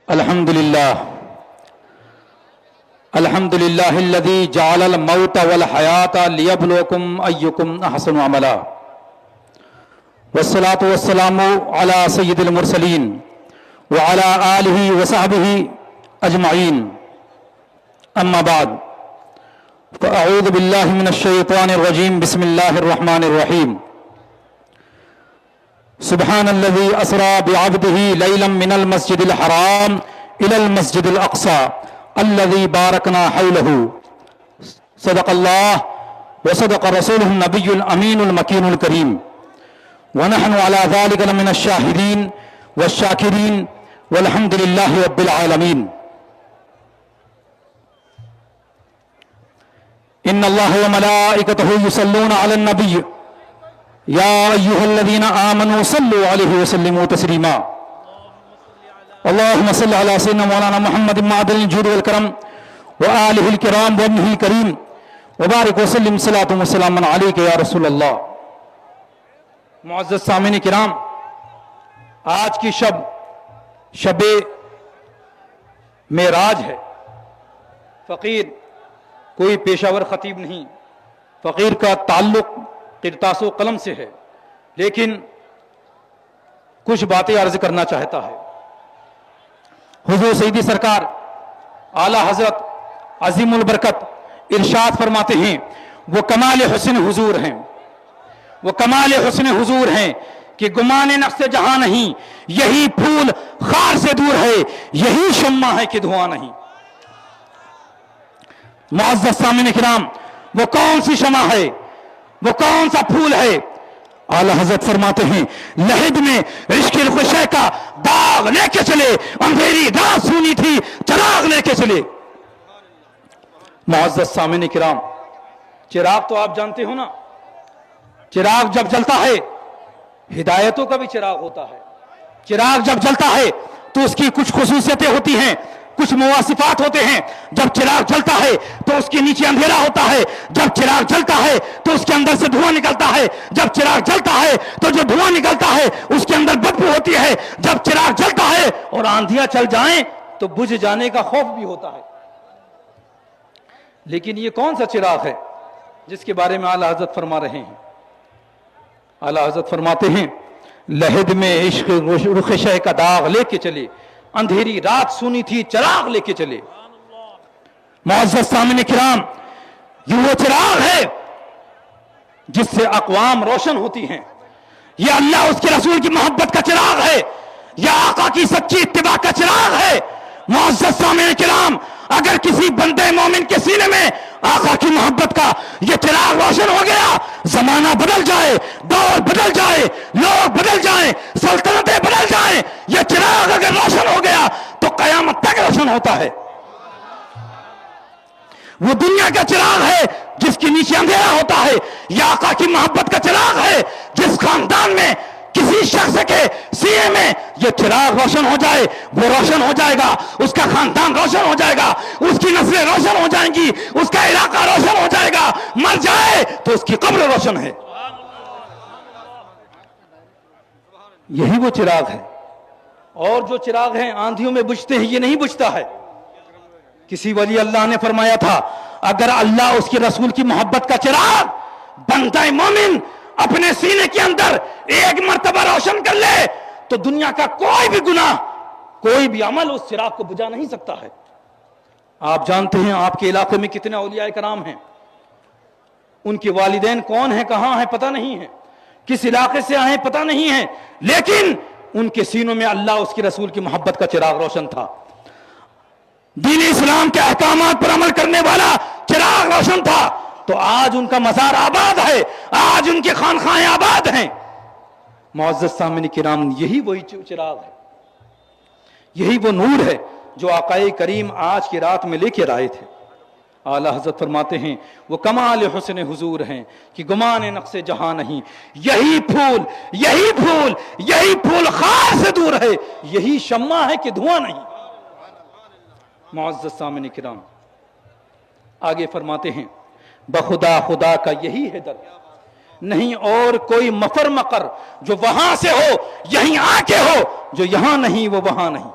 الحمدللہ الذی جعل الموت والحیات لیبلوکم ایکم احسن عملا والصلاة والسلام علی سید المرسلین وعلی آلہ وصحبہ اجمعین اما بعد فاعوذ باللہ من الشیطان الرجیم بسم اللہ الرحمن الرحیم سبحان الذي اسرى بعبده ليلا من المسجد الحرام الى المسجد الاقصى الذي باركنا حوله صدق الله وصدق رسوله النبي الامين المكين الكريم ونحن على ذلك لمن الشاهدين والشاكرين والحمد لله رب العالمين ان الله وملائكته يصلون على النبي یا ایہا الذین آمنوا صلوا علیہ وسلموا تسلیما اللہم صل علی سیدنا مولانا محمد معدن الجود والکرم وآلہ الکرام وابنہ الکریم وبارک وسلم صلاة وسلام علیک یا رسول اللہ۔ معزز سامعین کرام، آج کی شب معراج ہے۔ فقیر کوئی پیشہ ور خطیب نہیں، فقیر کا تعلق قرطاس و قلم سے ہے، لیکن کچھ باتیں عرض کرنا چاہتا ہے۔ حضور سیدی سرکار اعلیٰ حضرت عظیم البرکت ارشاد فرماتے ہیں، وہ کمال حسن حضور ہیں، وہ کمال حسن حضور ہیں کہ گمان نقص جہاں نہیں، یہی پھول خار سے دور ہے، یہی شمع ہے کہ دھواں نہیں۔ معزز سامعین کرام، وہ کون سی شمع ہے، وہ کون سا پھول ہے؟ اعلیٰ حضرت فرماتے ہیں، لہد میں عشق الخشے کا داغ لے کے چلے، اندھیری رات سونی تھی چراغ لے کے چلے۔ معزز سامعین کرام، چراغ تو آپ جانتے ہو نا، چراغ جب جلتا ہے ہدایتوں کا بھی چراغ ہوتا ہے۔ چراغ جب جلتا ہے تو اس کی کچھ خصوصیتیں ہوتی ہیں، کچھ مواصفات ہوتے ہیں۔ جب چراغ جلتا ہے تو اس کے نیچے اندھیرا ہوتا ہے، جب چراغ جلتا ہے تو اس کے اندر سے دھواں نکلتا ہے، جب چراغ جلتا ہے تو جو دھواں نکلتا ہے اس کے اندر بدبو ہوتی ہے، جب چراغ جلتا ہے اور آندھیاں چل جائیں تو بجھ جانے کا خوف بھی ہوتا ہے۔ لیکن یہ کون سا چراغ ہے جس کے بارے میں اعلیٰ حضرت فرما رہے ہیں؟ اعلیٰ حضرت فرماتے ہیں، لہد میں عشق رخ شہ کا داغ لے کے چلے، اندھیری رات سونی تھی چراغ لے کے چلے۔ معزز سامعین کرام، یہ وہ چراغ ہے جس سے اقوام روشن ہوتی ہیں۔ یہ اللہ اس کے رسول کی محبت کا چراغ ہے، یہ آقا کی سچی اتباع کا چراغ ہے۔ معزز سامعین کرام، اگر کسی بندے مومن کے سینے میں آقا کی محبت کا یہ چراغ روشن ہو گیا، زمانہ بدل جائے، دور بدل جائے، لوگ بدل جائیں، سلطنتیں بدل جائیں، یہ چراغ اگر روشن ہو گیا تو قیامت تک روشن ہوتا ہے۔ وہ دنیا کا چراغ ہے جس کے نیچے اندھیرا ہوتا ہے، یہ آقا کی محبت کا چراغ ہے جس خاندان میں کسی شخص کے سینے میں یہ چراغ روشن ہو جائے، وہ روشن ہو جائے گا، اس کا خاندان روشن ہو جائے گا، اس کی نسلیں روشن ہو جائیں گی، اس کا علاقہ روشن ہو جائے گا، مر جائے تو اس کی قبر روشن ہے۔ یہی وہ چراغ ہے۔ اور جو چراغ ہیں آندھیوں میں بجھتے ہیں، یہ نہیں بجھتا ہے۔ کسی ولی اللہ نے فرمایا تھا، اگر اللہ اس کے رسول کی محبت کا چراغ بندہ مومن اپنے سینے کے اندر ایک مرتبہ روشن کر لے تو دنیا کا کوئی بھی گناہ، کوئی بھی عمل اس چراغ کو بجھا نہیں سکتا ہے۔ آپ جانتے ہیں آپ کے علاقے میں کتنے اولیاء کرام ہیں، ان کے والدین کون ہیں، کہاں ہیں، پتہ نہیں ہے، کس علاقے سے آئے ہیں پتہ نہیں ہے، لیکن ان کے سینوں میں اللہ اس کے رسول کی محبت کا چراغ روشن تھا، دین اسلام کے احکامات پر عمل کرنے والا چراغ روشن تھا، تو آج ان کا مزار آباد ہے، آج ان کے خانخواہیں آباد ہیں۔ معزز سامعین کرام، یہی وہی چراغ ہے، یہی وہ نور ہے جو آقا کریم آج کی رات میں لے کے آئے تھے۔ اعلیٰ حضرت فرماتے ہیں، وہ کمال حسن حضور ہیں کہ گمان نقص جہاں نہیں، یہی پھول، یہی پھول، یہی پھول خار سے دور ہے، یہی شمع ہے کہ دھواں نہیں۔ معزز سامعین کرام، آگے فرماتے ہیں، بخدا خدا کا یہی ہے در، نہیں اور کوئی مفر مقر جو وہاں سے ہو یہیں آ کے ہو، جو یہاں نہیں وہ وہاں نہیں۔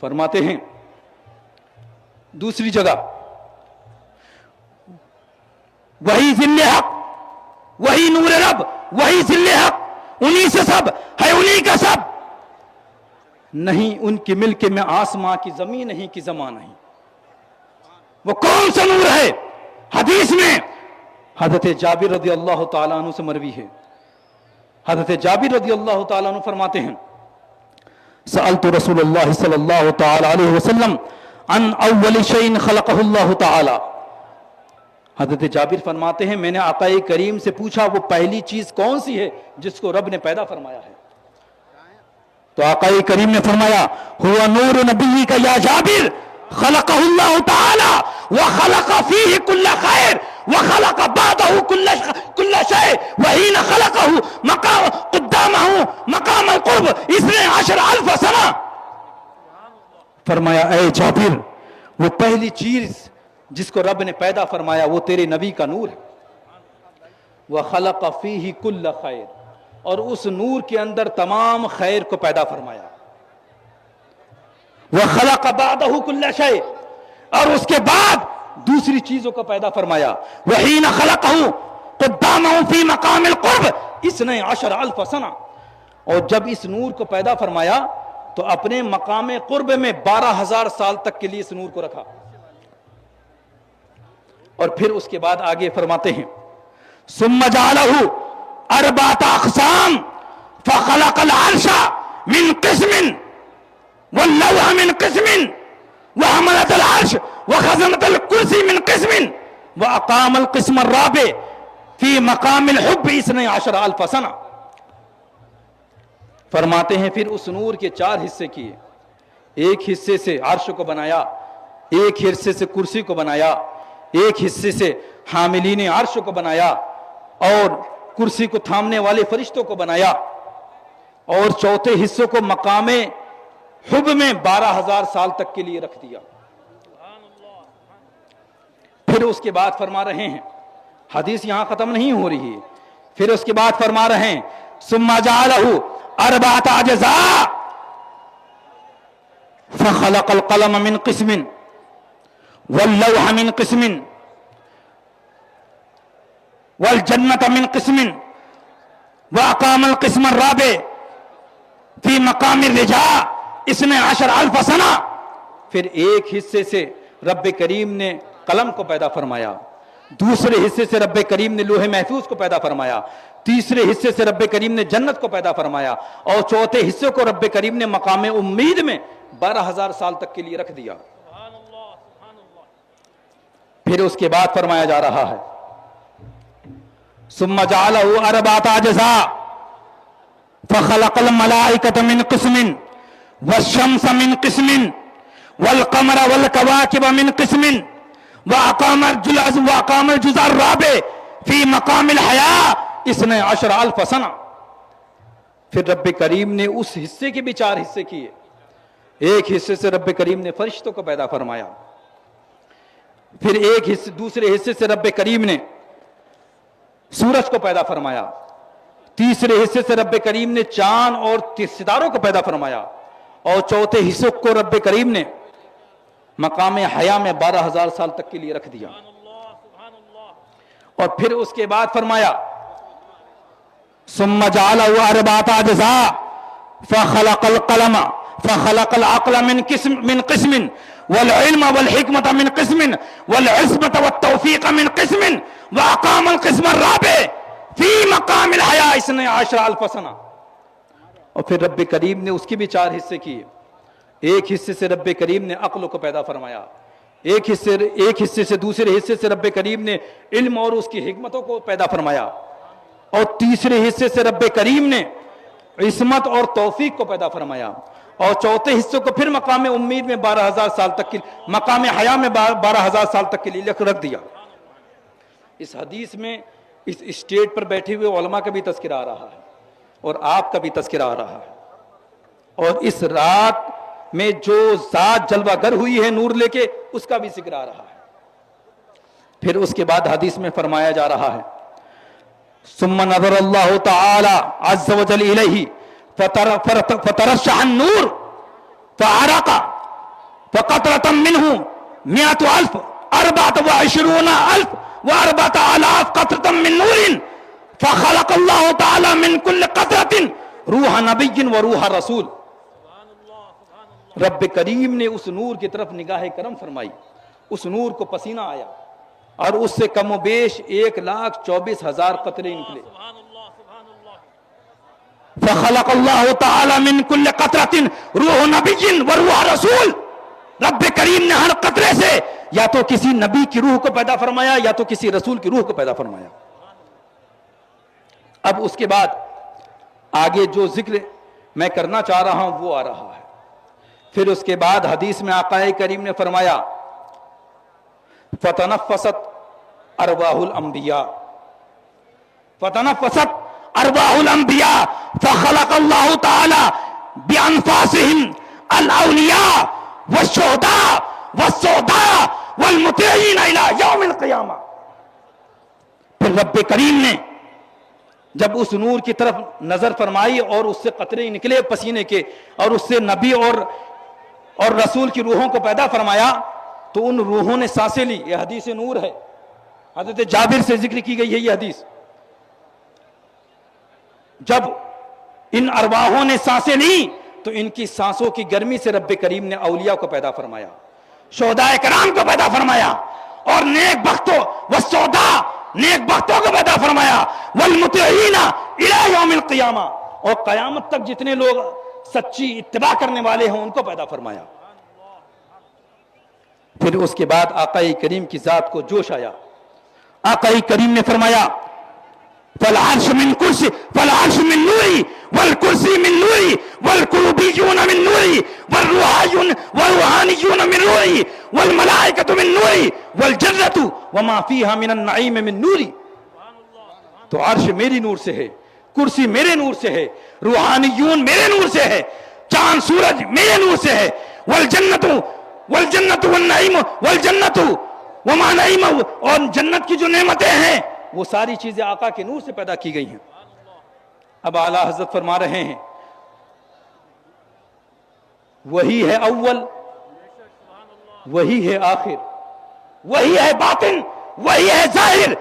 فرماتے ہیں دوسری جگہ وہی ذل حق، وہی نور رب، وہی ذل حق، انہی سے سب ہے، انہی کا سب نہیں، ان کے ملک میں آسماں کی زمین نہیں کی زمان نہیں۔ وہ کون سا نور ہے؟ حدیث میں حضرت جابر رضی اللہ تعالیٰ عنہ سے مروی ہے، حضرت جابر رضی اللہ تعالیٰ عنہ فرماتے ہیں سألت رسول اللہ صلی اللہ تعالیٰ علیہ وسلم عن اول شیء خلقہ اللہ تعالیٰ۔ حضرت جابر فرماتے ہیں میں نے آقا کریم سے پوچھا وہ پہلی چیز کون سی ہے جس کو رب نے پیدا فرمایا ہے؟ تو آقا کریم نے فرمایا ہوا نور نبی کا یا جابر خلقہ اللہ تعالی وخلق فیہ کل خیر وخلق بعدہ کل شیء وحین خلقہ مقام قدامہ مقام القرب 12,000 سنہ۔ فرمایا اے جابر وہ پہلی چیز جس کو رب نے پیدا فرمایا وہ تیرے نبی کا نور ہے، وخلق فیہ کل خیر، اور اس نور کے اندر تمام خیر کو پیدا فرمایا، وخلق بعدہ کل شیء، اور اس کے بعد دوسری چیزوں کو پیدا فرمایا، وحین خلقہ قدامہ فی مقام القرب 12,000 سنہ، اور جب اس نور کو پیدا فرمایا تو اپنے مقام قرب میں 12,000 سال تک کے لیے اس نور کو رکھا، اور پھر اس کے بعد آگے فرماتے ہیں ثم جعلہ 4 اقسام فخلق العرش من قسم واللوح من قسم وحملت العرش وخزنت الكرسي من قسم وأقام القسم الرابع في مقام الحب 12,000 سنة۔ فرماتے ہیں پھر اس نور کے 4 حصے کیے، ایک حصے سے عرش کو بنایا، ایک حصے سے کرسی کو بنایا، ایک حصے سے حاملین عرش کو بنایا، اور کرسی کو تھامنے والے فرشتوں کو بنایا، اور چوتھے حصے کو مقام حب میں 12,000 سال تک کے لیے رکھ دیا۔ پھر اس کے بعد فرما رہے ہیں، حدیث یہاں ختم نہیں ہو رہی ہے، پھر اس کے بعد فرما رہے ہیں ثم جعلہ 4 اجزاء فخلق القلم من قسم واللوح من قسم والجنة من قسم وأقام القسم الرابع في مقام الرجاء 12,000 سنة۔ پھر ایک حصے سے رب کریم نے قلم کو پیدا فرمایا، دوسرے حصے سے رب کریم نے لوح محفوظ کو پیدا فرمایا، تیسرے حصے سے رب کریم نے جنت کو پیدا فرمایا، اور چوتھے حصے کو رب کریم نے مقام امید میں 12,000 سال تک کے لیے رکھ دیا۔ پھر اس کے بعد فرمایا جا رہا ہے ثم جعلہ 4 اجزاء فخلق الملائکۃ من قسم والشمس من قسم والقمر والکواکب من قسم وأقام الجزء الرابع في مقام الحیاء 12,000 سنة۔ پھر رب کریم نے اس حصے کے بھی 4 حصے کیے، ایک حصے سے رب کریم نے فرشتوں کو پیدا فرمایا، پھر ایک حصے دوسرے حصے سے رب کریم نے سورج کو پیدا فرمایا، تیسرے حصے سے رب کریم نے چاند اور ستاروں کو پیدا فرمایا، اور چوتھے حصے کو رب کریم نے مقام حیا میں 12,000 سال تک کے لیے رکھ دیا۔ اور پھر اس کے بعد فرمایا ثم جعلہ 4 اجزاء فخلق القلم فخلق العقل من قسم والعلم والحکمت من قسم والعصمت والتوفیق من قسم وأقام القسم الرابع فی مقام الحیاء 12,000 سنة۔ اور پھر رب کریم نے اس کی بھی 4 حصے کیے، ایک حصے سے رب کریم نے عقل کو پیدا فرمایا، ایک حصے سے دوسرے حصے سے رب کریم نے علم اور اس کی حکمتوں کو پیدا فرمایا، اور تیسرے حصے سے رب کریم نے عصمت اور توفیق کو پیدا فرمایا، اور چوتھے حصے کو پھر مقام امید میں 12,000 سال تک کے مقام حیا میں 12,000 سال تک کے لیے رکھ دیا۔ اس حدیث میں اس اسٹیج پر بیٹھے ہوئے علماء کا بھی تذکرہ آ رہا ہے، اور آپ کا بھی تذکرہ آ رہا ہے، اور اس رات میں جو ذات جلوہ گر ہوئی ہے نور لے کے اس کا بھی ذکر آ رہا ہے۔ پھر اس کے بعد حدیث میں فرمایا جا رہا ہے ثم نظر اللہ تعالی عز وجل الیہ فترشح النور فعرق قطرة منه 100,000 24,000 و4,000 قطرة من نور فخلق الله تعالى من كل قطرة روح نبی و روح رسول. رب کریم نے اس نور کی طرف نگاہ کرم فرمائی، اس نور کو پسینہ آیا اور اس سے کم و بیش 1,24,000 قطرے نکلے. فخلق اللہ تعالی من کل قطرۃ روح نبی و روح رسول. رب کریم نے ہر قطرے سے یا تو کسی نبی کی روح کو پیدا فرمایا یا تو کسی رسول کی روح کو پیدا فرمایا. اب اس کے بعد آگے جو ذکر میں کرنا چاہ رہا ہوں وہ آ رہا ہے. پھر اس کے بعد حدیث میں آقا کریم نے فرمایا فتنفست ارواح الانبیاء، فتنفست ارواح الانبیاء فخلق اللہ تعالی بانفاسہم الاولیاء والشہداء والسعداء والمطیعین الی یوم القیامہ. پھر رب کریم نے جب اس نور کی طرف نظر فرمائی اور اس سے قطرے نکلے پسینے کے اور اس سے نبی اور رسول کی روحوں کو پیدا فرمایا تو ان روحوں نے سانسیں لی. یہ حدیث نور ہے، حضرت جابر سے ذکر کی گئی ہے یہ حدیث. جب ان ارواحوں نے سانسیں لی تو ان کی سانسوں کی گرمی سے رب کریم نے اولیاء کو پیدا فرمایا، شہداء کرام کو پیدا فرمایا اور نیک بختوں والسعداء نیک بختوں کو پیدا فرمایا والمطیعین الی یوم القیامہ، اور قیامت تک جتنے لوگ سچی اتباع کرنے والے ہیں ان کو پیدا فرمایا. پھر اس کے بعد آقا کریم کی ذات کو جوش آیا. آقا کریم نے فرمایا فالعرش من کرسی فالعرش من نوری والکرسی من نوری والکروبیون من نوری والروحانیون من نوری والملائکۃ من نوری والجنۃ وما فیہا من النعیم من نوری. تو عرش میری نور سے ہے، کرسی میرے نور سے ہے، روحانیون میرے نور سے ہے، چاند سورج میرے نور سے ہے، والجنت والنعیم والجنت وما نعیم، اور جنت کی جو نعمتیں ہیں وہ ساری چیزیں آقا کے نور سے پیدا کی گئی ہیں. اب اعلیٰ حضرت فرما رہے ہیں وہی ہے اول، وہی ہے آخر، وہی ہے باطن، وہی ہے ظاہر،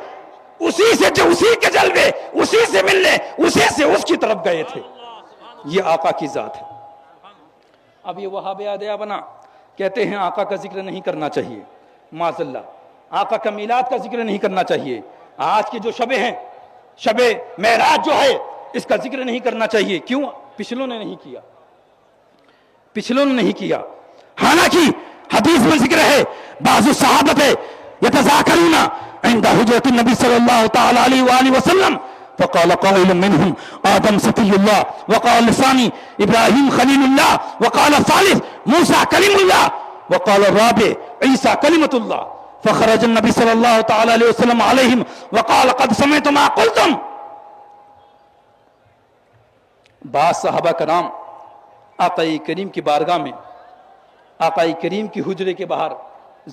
اسی سے جو اسی کے جلوے اسی سے ملنے اسی سے اس کی طرف گئے تھے. یہ آقا کی ذات ہے. اب یہ وہابیہ دیوبند کہتے ہیں آقا کا ذکر نہیں کرنا چاہیے، معاذ اللہ، آقا کا میلاد کا ذکر نہیں کرنا چاہیے، آج کی جو شبیں ہیں، شب معراج جو ہے اس کا ذکر نہیں کرنا چاہیے. کیوں؟ پچھلوں نے نہیں کیا، پچھلوں نے نہیں کیا. حالانکہ حدیث میں ذکر ہے بعض صحابہ یتذاکرون عند حجرۃ النبی صلی اللہ تعالی علیہ وآلہ وسلم فقال قائل منهم آدم صفی اللہ وقال الثانی ابراہیم خلیل اللہ وقال الثالث موسیٰ کلیم اللہ وقال الرابع عیسیٰ کلمۃ اللہ فخرج النبی صلی اللہ تعالی علیہ وسلم علیہم وقال قد سمعت ما قلتم. بعض صحابہ کرام آقا کریم کی بارگاہ میں آقا کریم کی حجرے کے باہر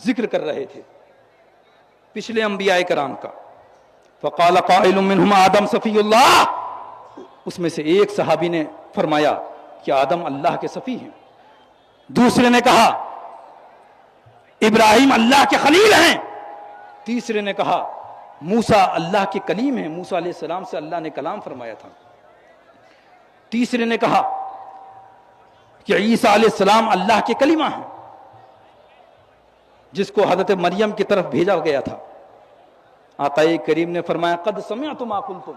ذکر کر رہے تھے پچھلے انبیاء کرام کا. فقال قائل منہم آدم صفی اللہ، اس میں سے ایک صحابی نے فرمایا کہ آدم اللہ کے صفی ہیں. دوسرے نے کہا ابراہیم اللہ کے خلیل ہیں. تیسرے نے کہا موسیٰ اللہ کے کلیم ہیں، موسیٰ علیہ السلام سے اللہ نے کلام فرمایا تھا. تیسرے نے کہا کہ عیسیٰ علیہ السلام اللہ کے کلمہ ہیں جس کو حضرت مریم کی طرف بھیجا گیا تھا. آقا کریم نے فرمایا قد سمعت ما قلتم،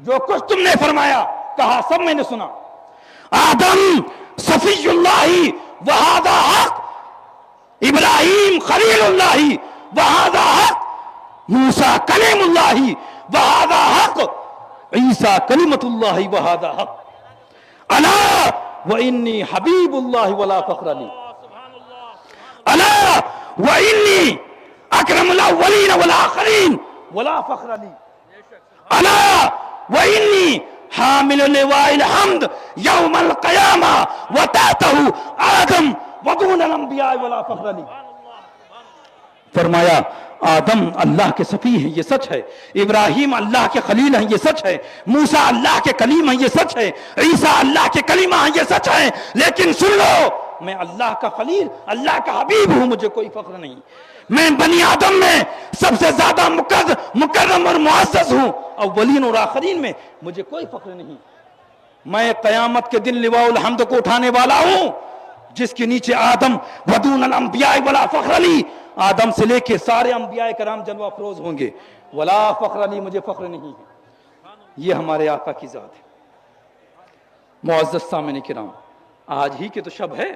جو کچھ تم نے فرمایا کہا سب میں نے سنا. آدم صفی اللہ وہذا حق، ابراہیم خلیل اللہ وہذا حق، موسیٰ کلیم اللہ وہذا حق، عیسیٰ کلمۃ اللہ وہذا حق. الا وانی حبیب اللہ ولا فخر لی، الا وانی اکرم الاولین والآخرین ولا فخر لی، الا وانی حامل لواء الحمد یوم القیامہ وتحتہ آدم ودون الانبیاء ولا فخر لی. فرمایا آدم اللہ کے صفی ہیں، یہ سچ ہے. ابراہیم اللہ کے خلیل ہیں، یہ سچ ہے. موسیٰ اللہ کے کلیم ہیں، یہ سچ ہے. عیسیٰ اللہ کے کلمہ ہیں، یہ سچ ہے. لیکن سن لو میں اللہ کا خلیل، اللہ کا حبیب ہوں، مجھے کوئی فخر نہیں. میں بنی آدم میں سب سے زیادہ مکرم اور معزز ہوں، اولین اور آخرین میں مجھے کوئی فخر نہیں. میں قیامت کے دن لواء الحمد کو اٹھانے والا ہوں، جس کے نیچے آدم ودون الانبیاء ولا فخر علی، آدم سے لے کے سارے انبیاء کرام جلوہ افروز ہوں گے. ولا فخر علی، مجھے فخر نہیں ہے. یہ ہمارے آقا کی ذات ہے. معزز سامعین کرام، آج ہی کے تو شب ہے.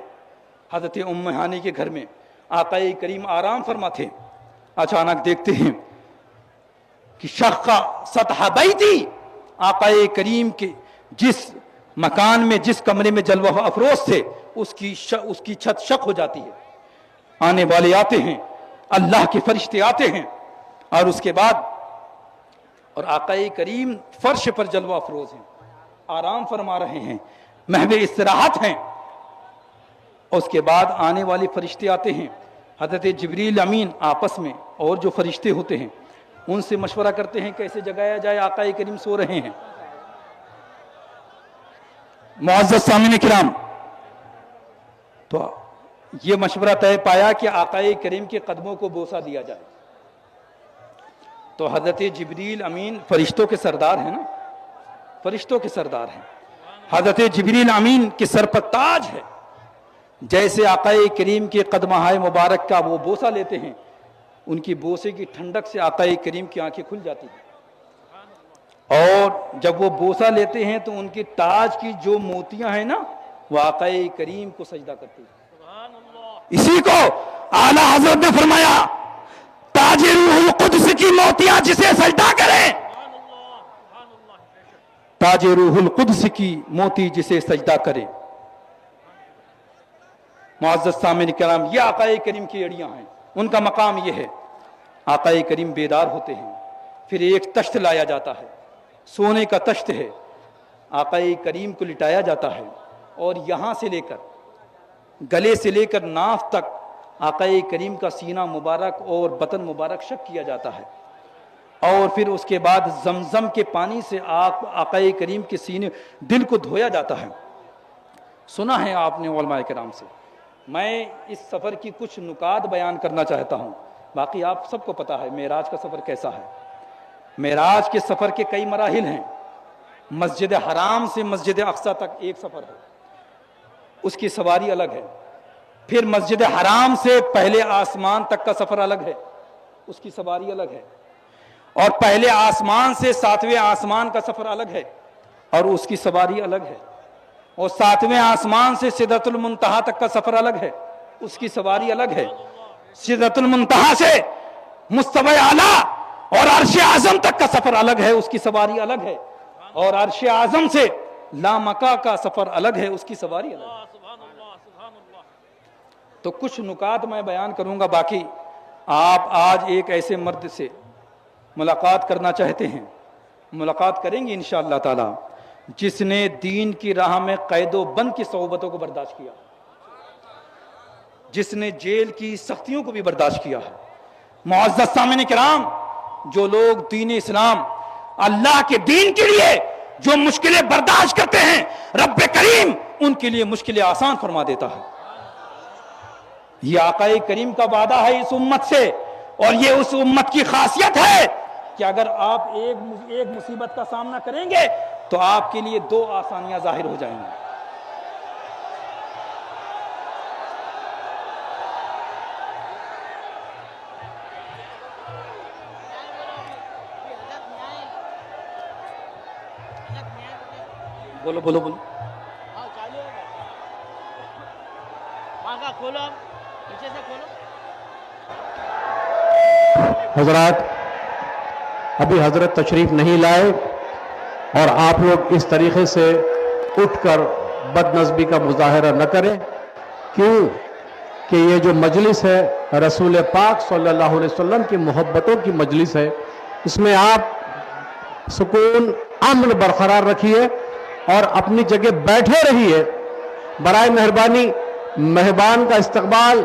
حضرت ام ہانی کے گھر میں آقا کریم آرام فرما تھے. اچانک دیکھتے ہیں کہ شق سطح بیتی، آقا کریم کے جس مکان میں، جس کمرے میں جلوہ افروز تھے، اس کی چھت شق ہو جاتی ہے. آنے والے آتے ہیں، اللہ کے فرشتے آتے ہیں، اور اس کے بعد اور آقا کریم فرش پر جلوہ افروز ہیں، آرام فرما رہے ہیں، محو استراحت ہیں. اس کے بعد آنے والے فرشتے آتے ہیں، حضرت جبریل امین آپس میں اور جو فرشتے ہوتے ہیں ان سے مشورہ کرتے ہیں کیسے جگایا جائے. آقا کریم سو رہے ہیں. معزز سامعین کرام، تو یہ مشورہ طے پایا کہ آقا کریم کے قدموں کو بوسہ دیا جائے. تو حضرت جبریل امین فرشتوں کے سردار ہیں نا، فرشتوں کے سردار ہیں. حضرت جبریل امین کے سر پر تاج ہے. جیسے آقا کریم کے قدمہائے مبارک کا وہ بوسہ لیتے ہیں، ان کی بوسے کی ٹھنڈک سے آقا کریم کی آنکھیں کھل جاتی ہیں. اور جب وہ بوسہ لیتے ہیں تو ان کے تاج کی جو موتیاں ہیں نا، وہ آقا کریم کو سجدہ کرتی ہیں. اسی کو اعلیٰ حضرت نے فرمایا، تاج روح القدس کی موتیاں جسے سجدہ کریں، تاج روح القدس کی موتی جسے سجدہ کرے. معزز سامعین کرام، یہ آقا کریم کی اڑیاں ہیں. ان کا مقام یہ ہے، آقا کریم بیدار ہوتے ہیں، پھر ایک تشت لایا جاتا ہے، سونے کا تشت ہے. آقا کریم کو لٹایا جاتا ہے، اور یہاں سے لے کر گلے سے لے کر ناف تک آقا کریم کا سینہ مبارک اور بطن مبارک شق کیا جاتا ہے. اور پھر اس کے بعد زمزم کے پانی سے آقا کریم کے سینے دل کو دھویا جاتا ہے. سنا ہے آپ نے علماء کرام سے. میں اس سفر کی کچھ نکات بیان کرنا چاہتا ہوں. باقی آپ سب کو پتا ہے معراج کا سفر کیسا ہے. معراج کے سفر کے کئی مراحل ہیں. مسجد حرام سے مسجد اقصی تک ایک سفر ہے، اس کی سواری الگ ہے. پھر مسجد حرام سے پہلے آسمان تک کا سفر الگ ہے، اس کی سواری الگ ہے. اور پہلے آسمان سے ساتویں آسمان کا سفر الگ ہے، اور اس کی سواری الگ ہے. اور ساتویں آسمان سے سدرۃ المنتہا تک کا سفر الگ ہے، اس کی سواری الگ ہے. سدرۃ المنتہا سے مستوی اعلیٰ اور عرش اعظم تک کا سفر الگ ہے، اس کی سواری الگ ہے. اور عرش اعظم سے لامکہ کا سفر الگ ہے، اس کی سواری الگ ہے. تو کچھ نکات میں بیان کروں گا. باقی آپ آج ایک ایسے مرد سے ملاقات کرنا چاہتے ہیں، ملاقات کریں گے انشاءاللہ تعالی، جس نے دین کی راہ میں قید و بند کی صعوبتوں کو برداشت کیا، جس نے جیل کی سختیوں کو بھی برداشت کیا ہے. معزز سامعین کرام، جو لوگ دین اسلام، اللہ کے دین کے لیے جو مشکلیں برداشت کرتے ہیں، رب کریم ان کے لیے مشکلیں آسان فرما دیتا ہے. یہ آقا کریم کا وعدہ ہے اس امت سے، اور یہ اس امت کی خاصیت ہے کہ اگر آپ ایک مصیبت کا سامنا کریں گے تو آپ کے لیے دو آسانیاں ظاہر ہو جائیں گی. بولو بولو بولو. حضرات، ابھی حضرت تشریف نہیں لائے، اور آپ لوگ اس طریقے سے اٹھ کر بد نظمی کا مظاہرہ نہ کریں. کیوں کہ یہ جو مجلس ہے رسول پاک صلی اللہ علیہ وسلم کی محبتوں کی مجلس ہے. اس میں آپ سکون امن برقرار رکھیے اور اپنی جگہ بیٹھے رہیے. برائے مہربانی مہمان کا استقبال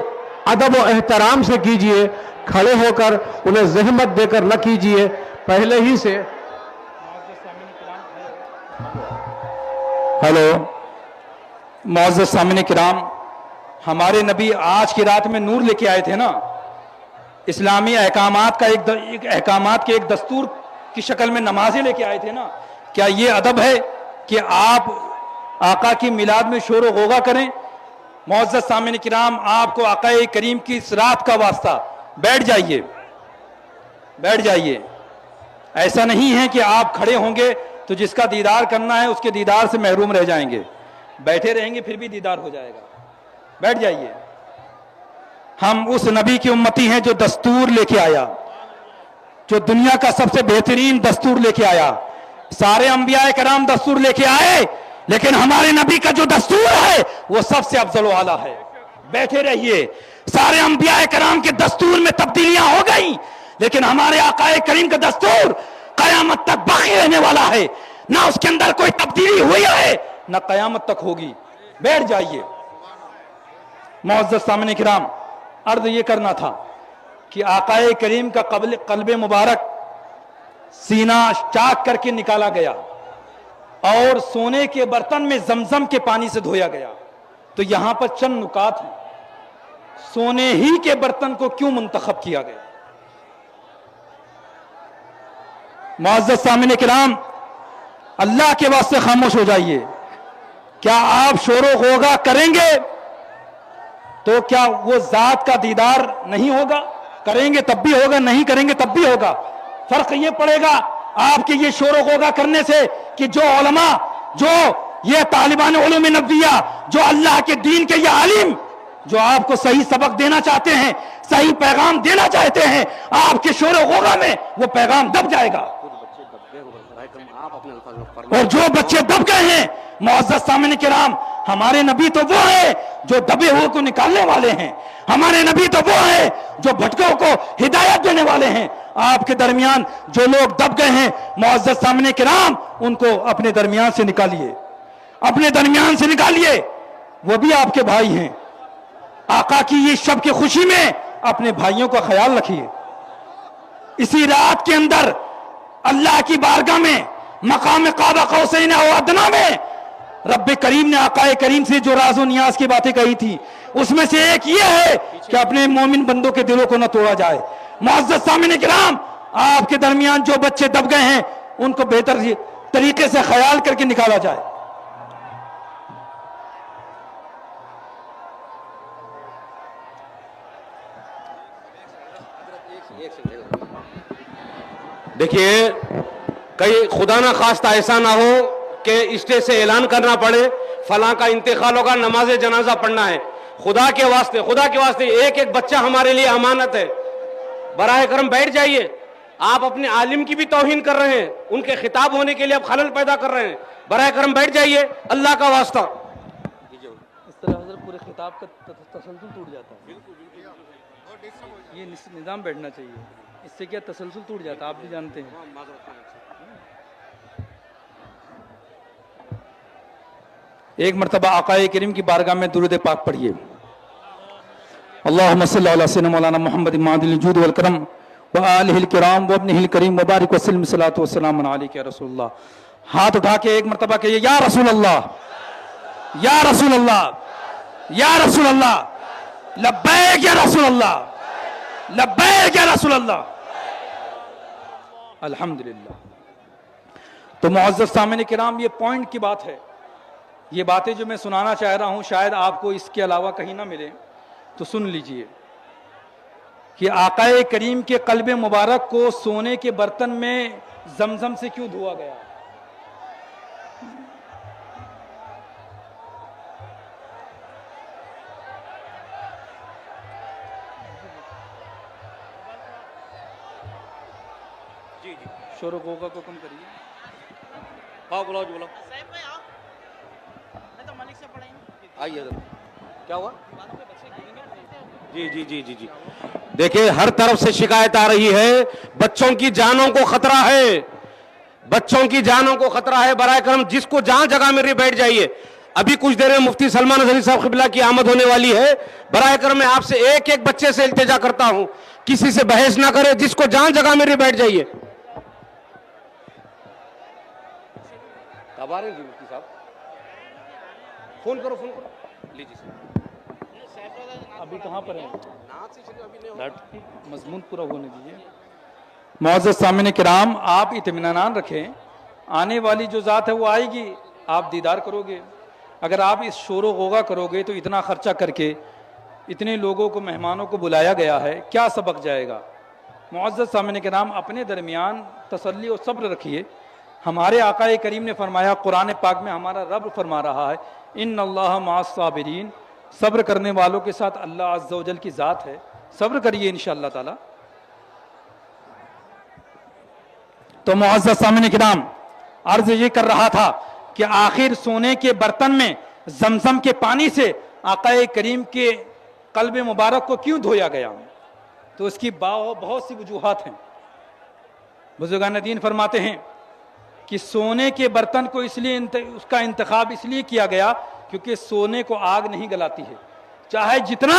ادب و احترام سے کیجیے، کھڑے ہو کر انہیں زحمت دے کر نہ کیجیے. پہلے ہی سے ہیلو معزز سامعین کرام، ہمارے نبی آج کی رات میں نور لے کے آئے تھے نا, اسلامی احکامات کا احکامات کے ایک دستور کی شکل میں نمازیں لے کے آئے تھے نا. کیا یہ ادب ہے کہ آپ آقا کی میلاد میں شور و غوغا کریں؟ معزز سامعین کرام, آپ کو آقا کریم کی اس رات کا واسطہ, بیٹھ جائیے, بیٹھ جائیے. ایسا نہیں ہے کہ آپ کھڑے ہوں گے تو جس کا دیدار کرنا ہے اس کے دیدار سے محروم رہ جائیں گے, بیٹھے رہیں گے پھر بھی دیدار ہو جائے گا. بیٹھ جائیے. ہم اس نبی کی امتی ہیں جو دستور لے کے آیا, جو دنیا کا سب سے بہترین دستور لے کے آیا. سارے انبیاء کرام دستور لے کے آئے, لیکن ہمارے نبی کا جو دستور ہے وہ سب سے افضل و اعلیٰ ہے. بیٹھے رہیے. سارے انبیاء کرام کے دستور میں تبدیلیاں ہو گئیں, لیکن ہمارے آقا کریم کا دستور قیامت تک باقی رہنے والا ہے. نہ اس کے اندر کوئی تبدیلی ہوئی ہے نہ قیامت تک ہوگی. بیٹھ جائیے. معزز سامعین کرام, عرض یہ کرنا تھا کہ آقا کریم کا قلب مبارک سینہ چاک کر کے نکالا گیا اور سونے کے برتن میں زمزم کے پانی سے دھویا گیا. تو یہاں پر چند نکات ہیں. سونے ہی کے برتن کو کیوں منتخب کیا گیا؟ معزز سامعین کرام, اللہ کے واسطے خاموش ہو جائیے. کیا آپ شور و غوغا کریں گے تو کیا وہ ذات کا دیدار نہیں ہوگا؟ کریں گے تب بھی ہوگا, نہیں کریں گے تب بھی ہوگا. فرق یہ پڑے گا آپ کے یہ شور و غوغا کرنے سے کہ جو علماء, جو یہ طالبان علوم نبویہ, جو اللہ کے دین کے یہ عالم, جو آپ کو صحیح سبق دینا چاہتے ہیں, صحیح پیغام دینا چاہتے ہیں, آپ کے شور و غوغا میں وہ پیغام دب جائے گا. اور جو بچے دب گئے ہیں, معزز سامعین کرام, ہمارے نبی تو وہ ہے جو دبے ہوئے کو نکالنے والے ہیں. ہمارے نبی تو وہ ہے جو بھٹکوں کو ہدایت دینے والے ہیں. آپ کے درمیان جو لوگ دب گئے ہیں, معزز سامعین کرام, ان کو اپنے درمیان سے نکالیے, اپنے درمیان سے نکالیے. وہ بھی آپ کے بھائی ہیں. آقا کی یہ شب کی خوشی میں اپنے بھائیوں کا خیال رکھیے. اسی رات کے اندر اللہ کی بارگاہ میں مقام قاب قوسین او ادنا میں رب کریم نے آقا کریم سے جو راز و نیاز کی باتیں کہی تھی, اس میں سے ایک یہ ہے کہ اپنے مومن بندوں کے دلوں کو نہ توڑا جائے. معزز سامعین کرام, آپ کے درمیان جو بچے دب گئے ہیں ان کو بہتر طریقے سے خیال کر کے نکالا جائے. دیکھیے, کہیں خدا نہ خواستہ ایسا نہ ہو کہ اسٹیج سے اعلان کرنا پڑے فلاں کا انتقال ہوگا, نماز جنازہ پڑھنا ہے. خدا کے واسطے ایک ایک بچہ ہمارے لیے امانت ہے. براہ کرم بیٹھ جائیے. آپ اپنے عالم کی بھی توہین کر رہے ہیں, ان کے خطاب ہونے کے لیے آپ خلل پیدا کر رہے ہیں. براہ کرم بیٹھ جائیے, اللہ کا واسطہ. اس طرح حضرت پورے خطاب کا تسلسل ٹوٹ جاتا ہے. یہ نظام بیٹھنا چاہیے, اس سے کیا تسلسل ٹوٹ جاتا ہے, آپ بھی جانتے ہیں. ایک مرتبہ آقا کریم کی بارگاہ میں درود پاک پڑھیے. اللہم صلی علی سیدنا مولانا محمد معدل الجود والکرم وآلہ الکرام وابنہ الکریم وبارک وسلم صلاۃ والسلام علیک یا رسول اللہ. ہاتھ اٹھا کے ایک مرتبہ کہیے, یا رسول اللہ, یا رسول اللہ, یا رسول اللہ, لبیک یا رسول اللہ, لبیک یا رسول اللہ. الحمدللہ. تو معزز سامعین کرام, یہ پوائنٹ کی بات ہے. یہ باتیں جو میں سنانا چاہ رہا ہوں شاید آپ کو اس کے علاوہ کہیں نہ ملے, تو سن لیجئے کہ آقا کریم کے قلب مبارک کو سونے کے برتن میں زمزم سے کیوں دھوا گیا. شور و غوغا کو کم کریے. ہاں بلاؤ جی, بلاؤ. آئیے کیا ہوا؟ جی جی جی جی جی دیکھیں, ہر طرف سے شکایت آ رہی ہے, بچوں کی جانوں کو خطرہ ہے, بچوں کی جانوں کو خطرہ ہے. برائے کرم جس کو جہاں جگہ میری بیٹھ جائیے. ابھی کچھ دیر میں مفتی سلمان اظہری صاحب قبلہ کی آمد ہونے والی ہے. برائے کرم میں آپ سے ایک ایک بچے سے التجا کرتا ہوں, کسی سے بحث نہ کرے, جس کو جہاں جگہ میری بیٹھ جائیے. کب آ رہے ہیں جی مفتی صاحب؟ فون کرو, فون کرو. لیجیے ابھی کہاں پر ہیں؟ مضمون پورا ہونے دیجیے. معزز سامعین کرام، آپ اطمینان رکھیں، آنے والی جو ذات ہے وہ آئے گی، آپ دیدار کرو گے. اگر آپ اس شور و غوغا کرو گے تو اتنا خرچہ کر کے اتنے لوگوں کو، مہمانوں کو بلایا گیا ہے، کیا سبق جائے گا؟ معزز سامعین کرام، اپنے درمیان تسلی اور صبر رکھیے. ہمارے آقا کریم نے فرمایا، قرآن پاک میں ہمارا رب فرما رہا ہے، ان اللہ مع الصابرین، صبر کرنے والوں کے ساتھ اللہ عز و جل کی ذات ہے. صبر کریے انشاءاللہ تعالی. تو معزز سامعین کرام، عرض یہ کر رہا تھا کہ آخر سونے کے برتن میں زمزم کے پانی سے آقا کریم کے قلب مبارک کو کیوں دھویا گیا؟ تو اس کی بہت سی وجوہات ہیں. بزرگان دین فرماتے ہیں کہ سونے کے برتن کو اس لیے اس کا انتخاب اس لیے کیا گیا کیونکہ سونے کو آگ نہیں گلاتی ہے. چاہے جتنا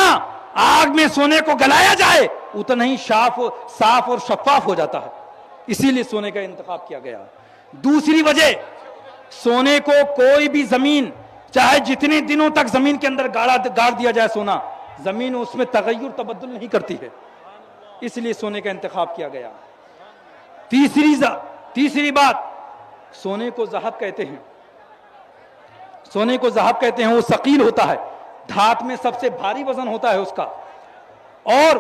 آگ میں سونے کو گلایا جائے اتنا ہی صاف اور شفاف ہو جاتا ہے، اسی لیے سونے کا انتخاب کیا گیا. دوسری وجہ، سونے کو کوئی بھی زمین، چاہے جتنے دنوں تک زمین کے اندر گاڑ دیا جائے سونا، زمین اس میں تغیر تبدل نہیں کرتی ہے، اس لیے سونے کا انتخاب کیا گیا. تیسری بات، سونے کو ذہب کہتے ہیں. سونے کو ذہب کہتے ہیں، وہ ثقیل ہوتا ہے، دھات میں سب سے بھاری وزن ہوتا ہے اس کا. اور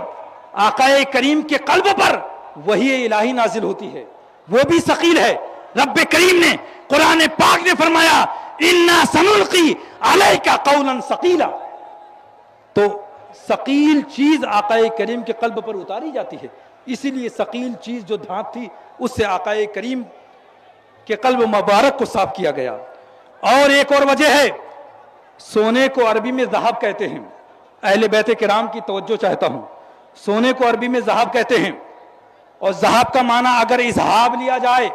آقا کریم کے قلب پر وحی الہی نازل ہوتی ہے، وہ بھی ثقیل ہے. رب کریم نے قرآن پاک نے فرمایا، اِنَّا سَنُلْقِي عَلَيْكَ قَوْلًا ثَقِيلًا. تو ثقیل چیز آقا کریم کے قلب پر اتاری جاتی ہے، اسی لیے ثقیل چیز جو دھات تھی اس سے آقا کریم کے قلب مبارک کو صاف کیا گیا. اور ایک اور وجہ ہے، سونے کو عربی میں ذہب کہتے ہیں. اہل بیت کرام کی توجہ چاہتا ہوں، سونے کو عربی میں ذہب کہتے ہیں، اور ذہب کا معنی اگر اذہاب لیا جائے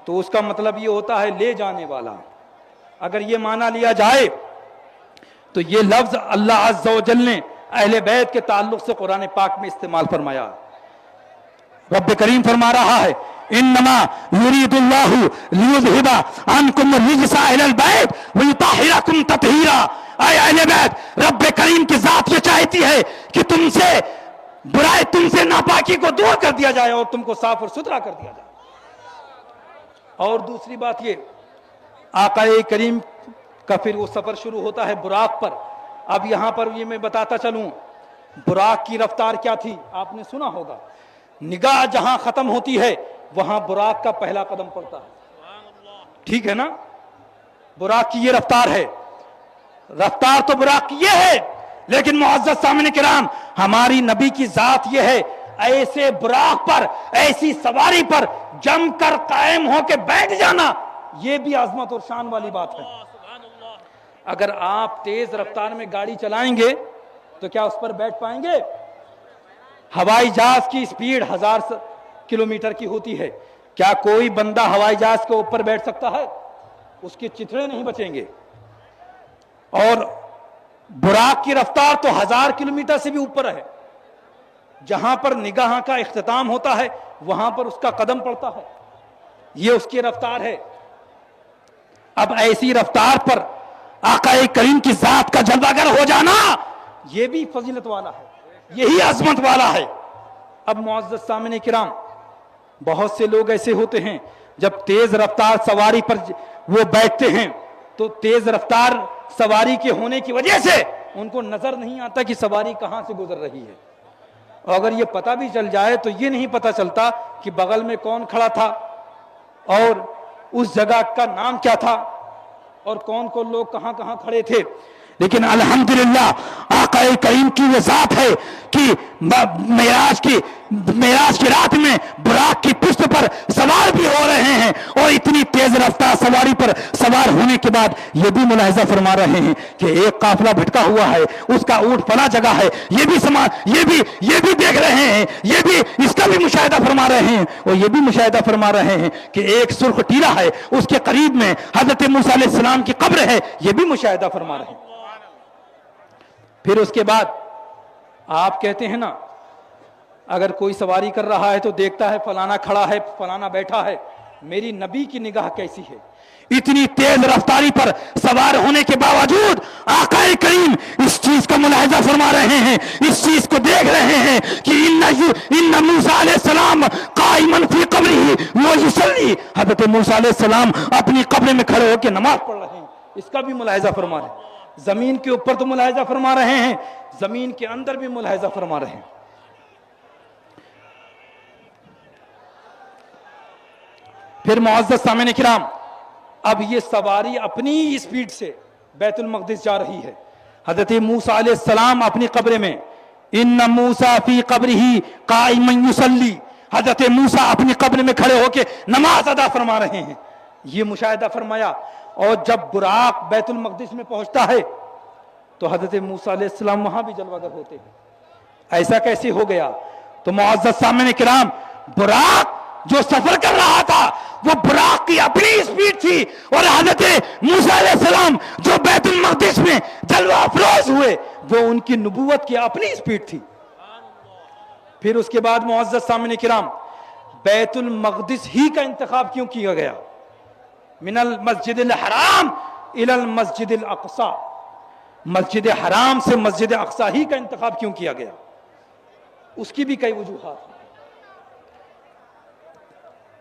تو اس کا مطلب یہ ہوتا ہے لے جانے والا. اگر یہ معنی لیا جائے تو یہ لفظ اللہ عز و جل نے اہل بیت کے تعلق سے قرآن پاک میں استعمال فرمایا. رب کریم فرما رہا ہے، انما یرید اللہ لیذھب عنکم الرجس اہل البیت ویطہرکم تطہیرا. اے اہل بیت، رب کریم کی ذات یہ چاہتی ہے کہ تم سے برائی، تم سے ناپاکی کو دور کر دیا جائے اور تم کو صاف اور ستھرا کر دیا جائے. اور دوسری بات یہ، آقا کریم کا پھر وہ سفر شروع ہوتا ہے براق پر. اب یہاں پر یہ میں بتاتا چلوں، براق کی رفتار کیا تھی آپ نے سنا ہوگا. نگاہ جہاں ختم ہوتی ہے وہاں براق کا پہلا قدم پڑتا ہے، ٹھیک ہے نا؟ براق کی یہ رفتار ہے، رفتار تو براق کی یہ ہے، لیکن معزز سامعین کرام، ہماری نبی کی ذات یہ ہے، ایسے براق پر، ایسی سواری پر جم کر قائم ہو کے بیٹھ جانا، یہ بھی عظمت اور شان والی بات ہے. اگر آپ تیز رفتار میں گاڑی چلائیں گے تو کیا اس پر بیٹھ پائیں گے؟ ہوائی جہاز کی سپیڈ 1000 کلومیٹر کی ہوتی ہے، کیا کوئی بندہ ہوائی جہاز کے اوپر بیٹھ سکتا ہے؟ اس کے چتھڑے نہیں بچیں گے. اور براق کی رفتار تو 1000 کلومیٹر سے بھی اوپر ہے. جہاں پر نگاہ کا اختتام ہوتا ہے وہاں پر اس کا قدم پڑتا ہے، یہ اس کی رفتار ہے. اب ایسی رفتار پر آقا کریم کی ذات کا جلوہ گر ہو جانا، یہ بھی فضیلت والا ہے، یہی عظمت والا ہے. اب معزز سامعین کرام، بہت سے لوگ ایسے ہوتے ہیں جب تیز رفتار سواری پر وہ بیٹھتے ہیں تو تیز رفتار سواری کے ہونے کی وجہ سے ان کو نظر نہیں آتا کہ سواری کہاں سے گزر رہی ہے. اور اگر یہ پتہ بھی چل جائے تو یہ نہیں پتہ چلتا کہ بغل میں کون کھڑا تھا اور اس جگہ کا نام کیا تھا اور کون کون لوگ کہاں کہاں کھڑے تھے. لیکن الحمدللہ آقا کریم کی وہ ذات ہے کہ معراج کی رات میں براق کی پشت پر سوار بھی ہو رہے ہیں، اور اتنی تیز رفتار سواری پر سوار ہونے کے بعد یہ بھی ملاحظہ فرما رہے ہیں کہ ایک قافلہ بھٹکا ہوا ہے، اس کا اونٹ فلاں جگہ ہے، یہ بھی دیکھ رہے ہیں، یہ بھی اس کا بھی مشاہدہ فرما رہے ہیں. اور یہ بھی مشاہدہ فرما رہے ہیں کہ ایک سرخ ٹیلا ہے، اس کے قریب میں حضرت موسیٰ علیہ السلام کی قبر ہے، یہ بھی مشاہدہ فرما رہے ہیں. پھر اس کے بعد آپ کہتے ہیں نا، اگر کوئی سواری کر رہا ہے تو دیکھتا ہے فلانا کھڑا ہے، فلانا بیٹھا ہے، میری نبی کی نگاہ کیسی ہے. اتنی تیز رفتاری پر سوار ہونے کے باوجود آقا کریم اس چیز کا ملاحظہ فرما رہے ہیں, اس چیز کو دیکھ رہے ہیں کہ ان موسیٰ علیہ السلام قائما فی قبرہ ویصلی, حضرت موسیٰ علیہ السلام اپنی قبر میں کھڑے ہو کے نماز پڑھ رہے ہیں. اس کا بھی ملاحظہ فرما رہے ہیں. زمین کے اوپر تو ملاحظہ فرما رہے ہیں, زمین کے اندر بھی ملاحظہ فرما رہے ہیں. پھر معزز سامعین کرام, اب یہ سواری اپنی اسپیڈ سے بیت المقدس جا رہی ہے. حضرت موسیٰ علیہ السلام اپنی قبر میں, ان موسیٰ فی قبرہ قائما یصلی, حضرت موسیٰ اپنی قبر میں کھڑے ہو کے نماز ادا فرما رہے ہیں. یہ مشاہدہ فرمایا. اور جب براق بیت المقدس میں پہنچتا ہے تو حضرت موسیٰ علیہ السلام وہاں بھی جلوہ گر ہوتے ہیں. ایسا کیسے ہو گیا؟ تو معزز سامعین کرام, براق جو سفر کر رہا تھا وہ براق کی اپنی اسپیڈ تھی, اور حضرت موسیٰ علیہ السلام جو بیت المقدس میں جلوہ افروز ہوئے وہ ان کی نبوت کی اپنی اسپیڈ تھی. پھر اس کے بعد معزز سامعین کرام, بیت المقدس ہی کا انتخاب کیوں کیا گیا؟ من المسجد الحرام الى المسجد الاقصی, مسجد حرام سے مسجد اقصی ہی کا انتخاب کیوں کیا گیا؟ اس کی بھی کئی وجوہات ہیں.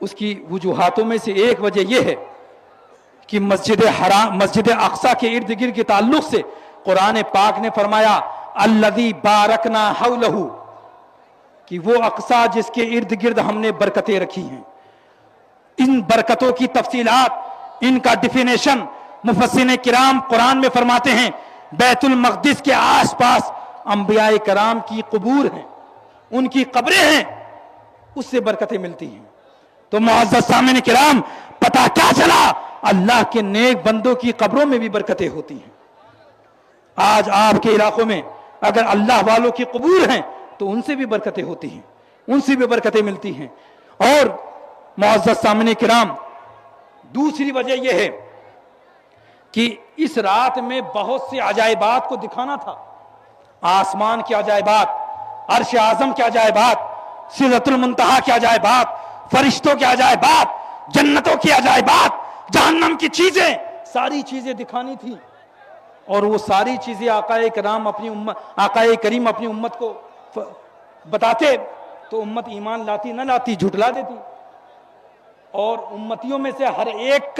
اس کی وجوہاتوں میں سے ایک وجہ یہ ہے کہ مسجد حرام, مسجد اقصی کے ارد گرد کے تعلق سے قرآن پاک نے فرمایا الذی بارکنا حولہ, کہ وہ اقصی جس کے ارد گرد ہم نے برکتیں رکھی ہیں. ان برکتوں کی تفصیلات, ان کا ڈیفینیشن مفسرین کرام قرآن میں فرماتے ہیں بیت المقدس کے آس پاس انبیاء کرام کی قبور ہیں, ان کی قبریں ہیں, اس سے برکتیں ملتی ہیں. تو معزز سامعین کرام, پتہ کیا چلا؟ اللہ کے نیک بندوں کی قبروں میں بھی برکتیں ہوتی ہیں. آج آپ کے علاقوں میں اگر اللہ والوں کی قبور ہیں تو ان سے بھی برکتیں ہوتی ہیں, ان سے بھی برکتیں ملتی ہیں. اور معزز سامعین کرام, دوسری وجہ یہ ہے کہ اس رات میں بہت سے عجائبات کو دکھانا تھا. آسمان کے عجائبات, عرش اعظم کے عجائبات, سدرۃ المنتہا کے عجائبات, فرشتوں کے عجائبات, جنتوں کے عجائبات, جہنم کی چیزیں, ساری چیزیں دکھانی تھی. اور وہ ساری چیزیں آقا کریم اپنی امت کو بتاتے تو امت ایمان لاتی نہ لاتی, جھٹلا دیتی. اور امتیوں میں سے ہر ایک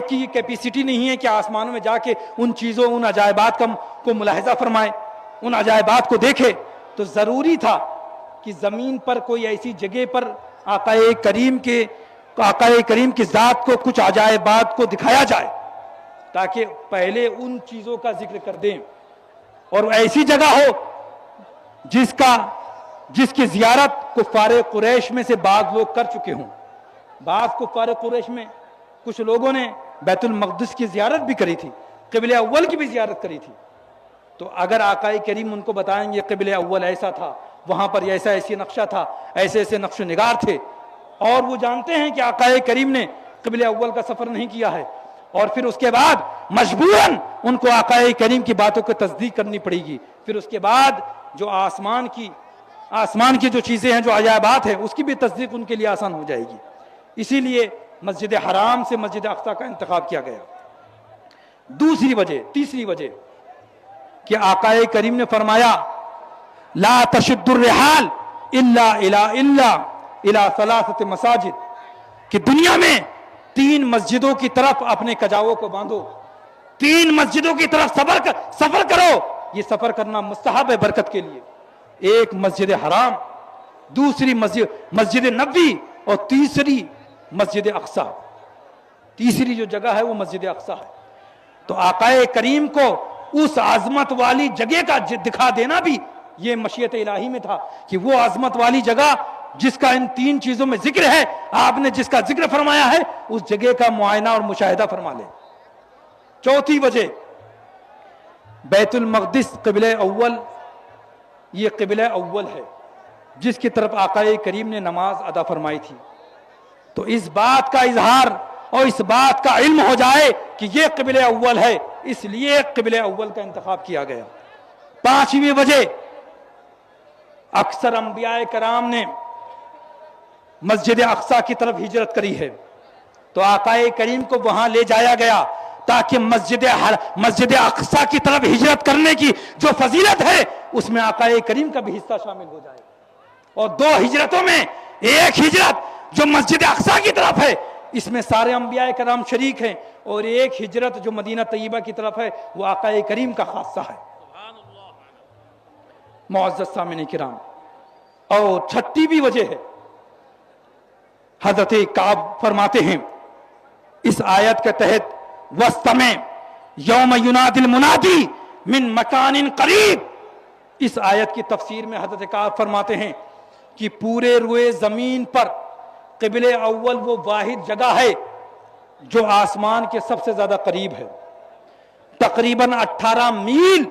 کی کیپیسٹی نہیں ہے کہ آسمانوں میں جا کے ان چیزوں, ان عجائبات کو ملاحظہ فرمائے, ان عجائبات کو دیکھے. تو ضروری تھا کہ زمین پر کوئی ایسی جگہ پر آقا کریم کی ذات کو کچھ عجائبات کو دکھایا جائے تاکہ پہلے ان چیزوں کا ذکر کر دیں. اور ایسی جگہ ہو جس کی زیارت کفار قریش میں سے بعض لوگ کر چکے ہوں. بعض کفار قریش میں کچھ لوگوں نے بیت المقدس کی زیارت بھی کری تھی, قبلہ اول کی بھی زیارت کری تھی. تو اگر آقا کریم ان کو بتائیں گے قبلہ اول ایسا تھا, وہاں پر ایسا نقشہ تھا, ایسے نقش و نگار تھے, اور وہ جانتے ہیں کہ آقا کریم نے قبلہ اول کا سفر نہیں کیا ہے, اور پھر اس کے بعد مجبوراً ان کو آقا کریم کی باتوں کو تصدیق کرنی پڑے گی. پھر اس کے بعد جو آسمان کی جو چیزیں ہیں, جو عجائبات ہیں, اس کی بھی تصدیق ان کے لیے آسان ہو جائے گی. اسی لیے مسجد حرام سے مسجد اقصی کا انتخاب کیا گیا. تیسری وجہ کہ آقا کریم نے فرمایا لا تشد الرحال الا الى ثلاثه مساجد, کہ دنیا میں 3 مسجدوں کی طرف اپنے کجاووں کو باندھو, 3 مسجدوں کی طرف سفر کرو. یہ سفر کرنا مستحب ہے برکت کے لیے. ایک مسجد حرام, دوسری مسجد نبوی, اور تیسری مسجد اقصی. تیسری جو جگہ ہے وہ مسجد اقصی ہے. تو آقا کریم کو اس عظمت والی جگہ کا دکھا دینا بھی یہ مشیت الہی میں تھا کہ وہ عظمت والی جگہ جس کا ان 3 چیزوں میں ذکر ہے, آپ نے جس کا ذکر فرمایا ہے, اس جگہ کا معائنہ اور مشاہدہ فرما لیں. چوتھی وجہ, بیت المقدس قبلہ اول, یہ قبلہ اول ہے جس کی طرف آقا کریم نے نماز ادا فرمائی تھی. تو اس بات کا اظہار اور اس بات کا علم ہو جائے کہ یہ قبلہ اول ہے, اس لیے قبلہ اول کا انتخاب کیا گیا. 5ویں وجہ, اکثر انبیاء کرام نے مسجد اقصی کی طرف ہجرت کری ہے تو آقائے کریم کو وہاں لے جایا گیا تاکہ مسجد اقصی کی طرف ہجرت کرنے کی جو فضیلت ہے اس میں آقائے کریم کا بھی حصہ شامل ہو جائے. اور دو ہجرتوں میں ایک ہجرت جو مسجد اقصی کی طرف ہے اس میں سارے انبیاء کرام شریک ہیں, اور ایک ہجرت جو مدینہ طیبہ کی طرف ہے وہ آقائے کریم کا خاصہ ہے. معزز سامعین کرام, اور چھٹی بھی وجہ ہے. حضرت کعب فرماتے ہیں اس آیت کے تحت وَاسْتَمِعْ یوم ینادی المنادی من مکان قریب, اس آیت کی تفسیر میں حضرت کعب فرماتے ہیں کہ پورے روئے زمین پر قبل اول وہ واحد جگہ ہے جو آسمان کے سب سے زیادہ قریب ہے. تقریباً 18 میل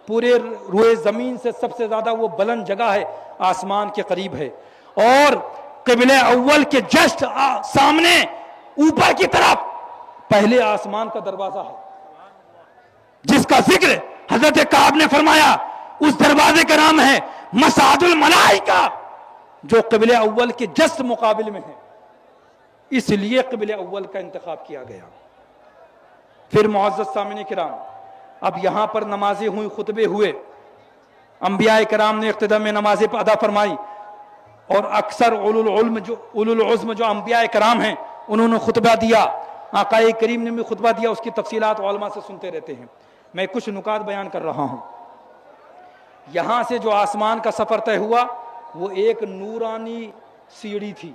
پورے روئے زمین سے سب سے زیادہ وہ بلند جگہ ہے, آسمان کے قریب ہے. اور قبل اول کے جسٹ سامنے اوپر کی طرف پہلے آسمان کا دروازہ ہے جس کا ذکر حضرت کعب نے فرمایا. اس دروازے کا نام ہے مصعد الملائکہ جو قبل اول کے جسٹ مقابل میں ہے, اس لیے قبل اول کا انتخاب کیا گیا. پھر معزز سامعین کرام, اب یہاں پر نمازیں ہوئی, خطبے ہوئے, انبیاء کرام نے اقتداء میں نمازیں ادا فرمائی, اور اکثر اولو العزم جو انبیاء کرام ہیں انہوں نے خطبہ دیا. آقا کریم نے بھی خطبہ دیا, اس کی تفصیلات علماء سے سنتے رہتے ہیں. میں کچھ نکات بیان کر رہا ہوں. یہاں سے جو آسمان کا سفر طے ہوا وہ ایک نورانی سیڑھی تھی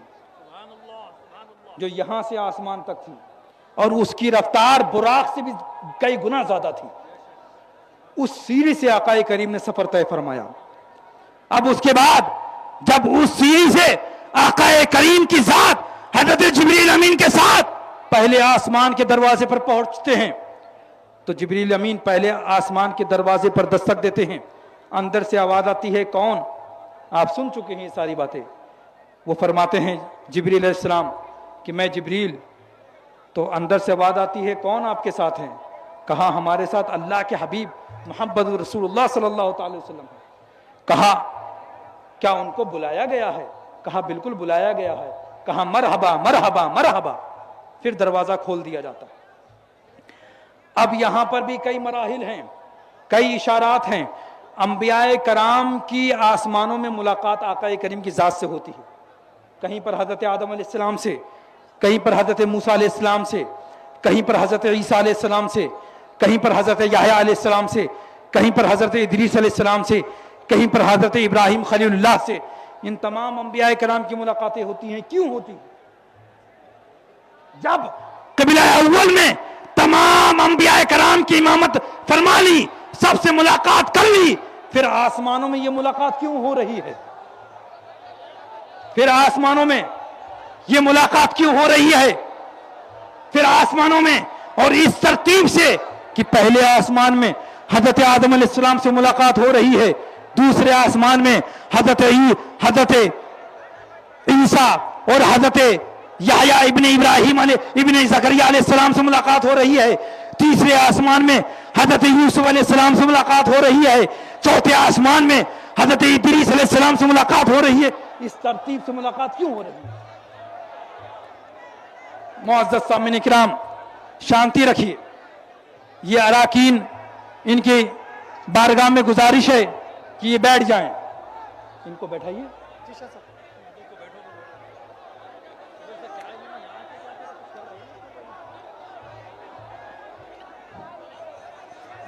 جو یہاں سے آسمان تک تھی, اور اس کی رفتار براق سے بھی کئی گنا زیادہ تھی. اس سیڑھی سے آقا کریم نے سفر طے فرمایا. اب اس کے بعد جب اس سیڑھی سے آقا کریم کی ذات حضرت جبریل امین کے ساتھ پہلے آسمان کے دروازے پر پہنچتے ہیں تو جبریل امین پہلے آسمان کے دروازے پر دستک دیتے ہیں. اندر سے آواز آتی ہے, کون؟ آپ سن چکے ہیں یہ ساری باتیں. وہ فرماتے ہیں جبریل علیہ السلام کہ میں جبریل. تو اندر سے آواز آتی ہے, کون آپ کے ساتھ ہیں؟ کہا ہمارے ساتھ اللہ کے حبیب محمد رسول اللہ صلی اللہ تعالی وسلم. کہا کیا ان کو بلایا گیا ہے؟ کہا بالکل بلایا گیا ہے. کہا مرحبا مرحبا مرحبا. پھر دروازہ کھول دیا جاتا. اب یہاں پر بھی کئی مراحل ہیں, کئی اشارات ہیں. انبیاء کرام کی آسمانوں میں ملاقات آقا کریم کی ذات سے ہوتی ہے. کہیں پر حضرت آدم علیہ السلام سے, کہیں پر حضرت موسیٰ علیہ السلام سے, کہیں پر حضرت عیسیٰ علیہ السلام سے, کہیں پر حضرت یحییٰ علیہ السلام سے, کہیں پر حضرت ادریس علیہ السلام سے, کہیں پر حضرت ابراہیم خلیل اللہ سے. ان تمام انبیاء کرام کی ملاقاتیں ہوتی ہیں. کیوں ہوتی؟ جب قبلہ اول میں تمام انبیاء کرام کی امامت فرما لی, سب سے ملاقات کر لی, پھر آسمانوں میں یہ ملاقات کیوں ہو رہی ہے؟ پھر آسمانوں میں یہ ملاقات کیوں ہو رہی ہے؟ پھر آسمانوں میں اور اس ترتیب سے کہ پہلے آسمان میں حضرت آدم علیہ السلام سے ملاقات ہو رہی ہے, دوسرے آسمان میں حضرت عیسیٰ اور حضرت یحییٰ ابن ابراہیم ابن زکریا علیہ السلام سے ملاقات ہو رہی ہے, تیسرے آسمان میں حضرت یوسف علیہ السلام سے ملاقات ہو رہی ہے, چوتھے آسمان میں حضرت ادریس علیہ السلام سے ملاقات ہو رہی ہے. اس ترتیب سے ملاقات کیوں ہو رہی ہے؟ معزز سامعین کرام, شانتی رکھیے. یہ اراکین ان کی بارگاہ میں گزارش ہے کہ یہ بیٹھ جائیں. ان کو بیٹھائیے.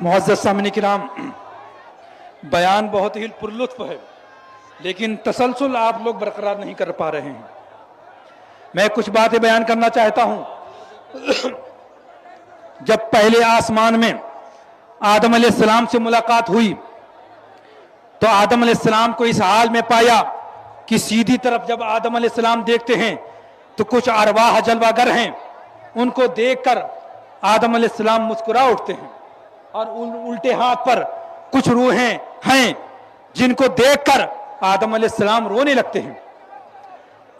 معزز سامعین کرام, بیان بہت ہی پرلطف ہے لیکن تسلسل آپ لوگ برقرار نہیں کر پا رہے ہیں. میں کچھ باتیں بیان کرنا چاہتا ہوں. جب پہلے آسمان میں آدم علیہ السلام سے ملاقات ہوئی تو آدم علیہ السلام کو اس حال میں پایا کہ سیدھی طرف جب آدم علیہ السلام دیکھتے ہیں تو کچھ ارواح جلوہ گر ہیں. ان کو دیکھ کر آدم علیہ السلام مسکرا اٹھتے ہیں, اور الٹے ہاتھ پر کچھ روحیں ہیں جن کو دیکھ کر آدم علیہ السلام رونے لگتے ہیں.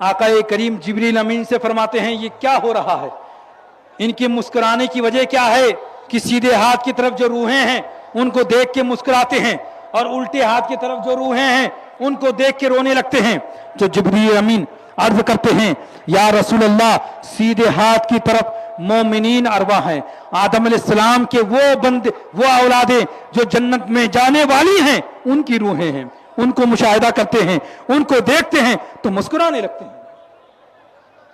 آقا کریم جبریل امین سے فرماتے ہیں یہ کیا ہو رہا ہے؟ ان کے مسکرانے کی وجہ کیا ہے کہ سیدھے ہاتھ کی طرف جو روحیں ہیں ان کو دیکھ کے مسکراتے ہیں, اور الٹے ہاتھ کی طرف جو روحیں ہیں ان کو دیکھ کے رونے لگتے ہیں. جو جبریل امین عرض کرتے ہیں یا رسول اللہ سیدھے ہاتھ کی طرف مومنین ارواح ہیں، آدم علیہ السلام کے وہ اولادیں جو جنت میں جانے والی ہیں ان کی روحیں ہیں، ان کو مشاہدہ کرتے ہیں، ان کو دیکھتے ہیں تو مسکرانے لگتے ہیں۔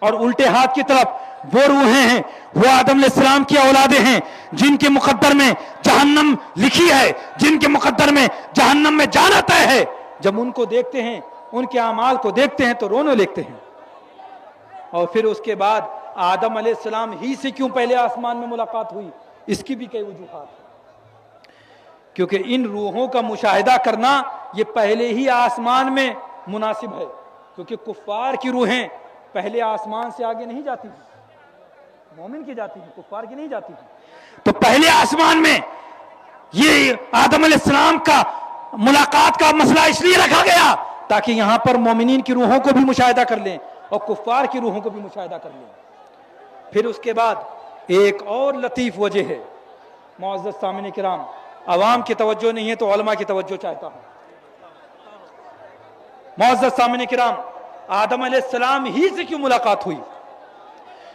اور الٹے ہاتھ کی طرف وہ روحیں ہیں، وہ آدم علیہ السلام کی اولادیں ہیں جن کے مقدر میں جہنم لکھی ہے، جن کے مقدر میں جہنم میں جانا طے ہے، جب ان کو دیکھتے ہیں، ان کے اعمال کو دیکھتے ہیں تو رونے لگتے ہیں۔ اور پھر اس کے بعد آدم علیہ السلام ہی سے کیوں پہلے آسمان میں ملاقات ہوئی، اس کی بھی کئی وجوہات ہیں، کیونکہ ان روحوں کا مشاہدہ کرنا یہ پہلے ہی آسمان میں مناسب ہے، کیونکہ کفار کی روحیں پہلے آسمان سے آگے نہیں جاتی ہیں، مومن کی جاتی ہیں، کفار کی نہیں جاتی ہیں۔ تو پہلے آسمان میں یہ آدم علیہ السلام کا ملاقات کا مسئلہ اس لیے رکھا گیا تاکہ یہاں پر مومنین کی روحوں کو بھی مشاہدہ کر لیں اور کفار کی روحوں کو بھی مشاہدہ کر لیں۔ پھر اس کے بعد ایک اور لطیف وجہ ہے، معزز سامعین کرام، عوام کی توجہ نہیں ہے تو علماء کی توجہ چاہتا ہوں۔ معزز سامعین کرام، آدم علیہ السلام ہی سے کیوں ملاقات ہوئی؟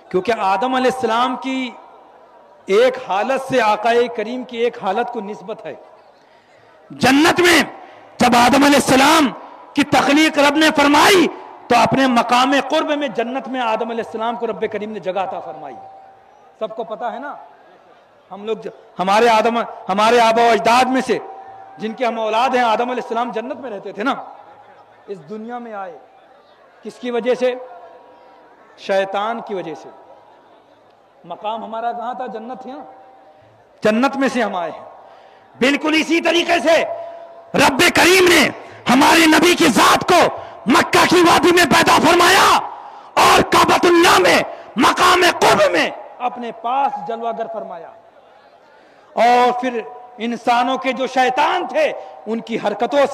کیونکہ آدم علیہ السلام کی ایک حالت سے آقا کریم کی ایک حالت کو نسبت ہے۔ جنت میں جب آدم علیہ السلام کی تخلیق رب نے فرمائی تو اپنے مقام قرب میں جنت میں آدم علیہ السلام کو رب کریم نے جگہ عطا فرمائی۔ سب کو پتا ہے نا، ہم لوگ ہمارے آبا و اجداد میں سے جن کے ہم اولاد ہیں، آدم علیہ السلام جنت میں رہتے تھے نا، اس دنیا میں آئے کس کی وجہ سے؟ شیطان کی وجہ سے۔ مقام ہمارا کہاں تھا؟ جنت تھی نا، جنت میں سے ہم آئے ہیں۔ بالکل اسی طریقے سے رب کریم نے ہمارے نبی کی ذات کو مکہ کی وادی میں پیدا فرمایا اور کعبۃ اللہ میں مقام قرب میں اپنے پاس جلوہ گر فرمایا، اور پھر انسانوں کے جو شیطان تھے ان کی حرکتوں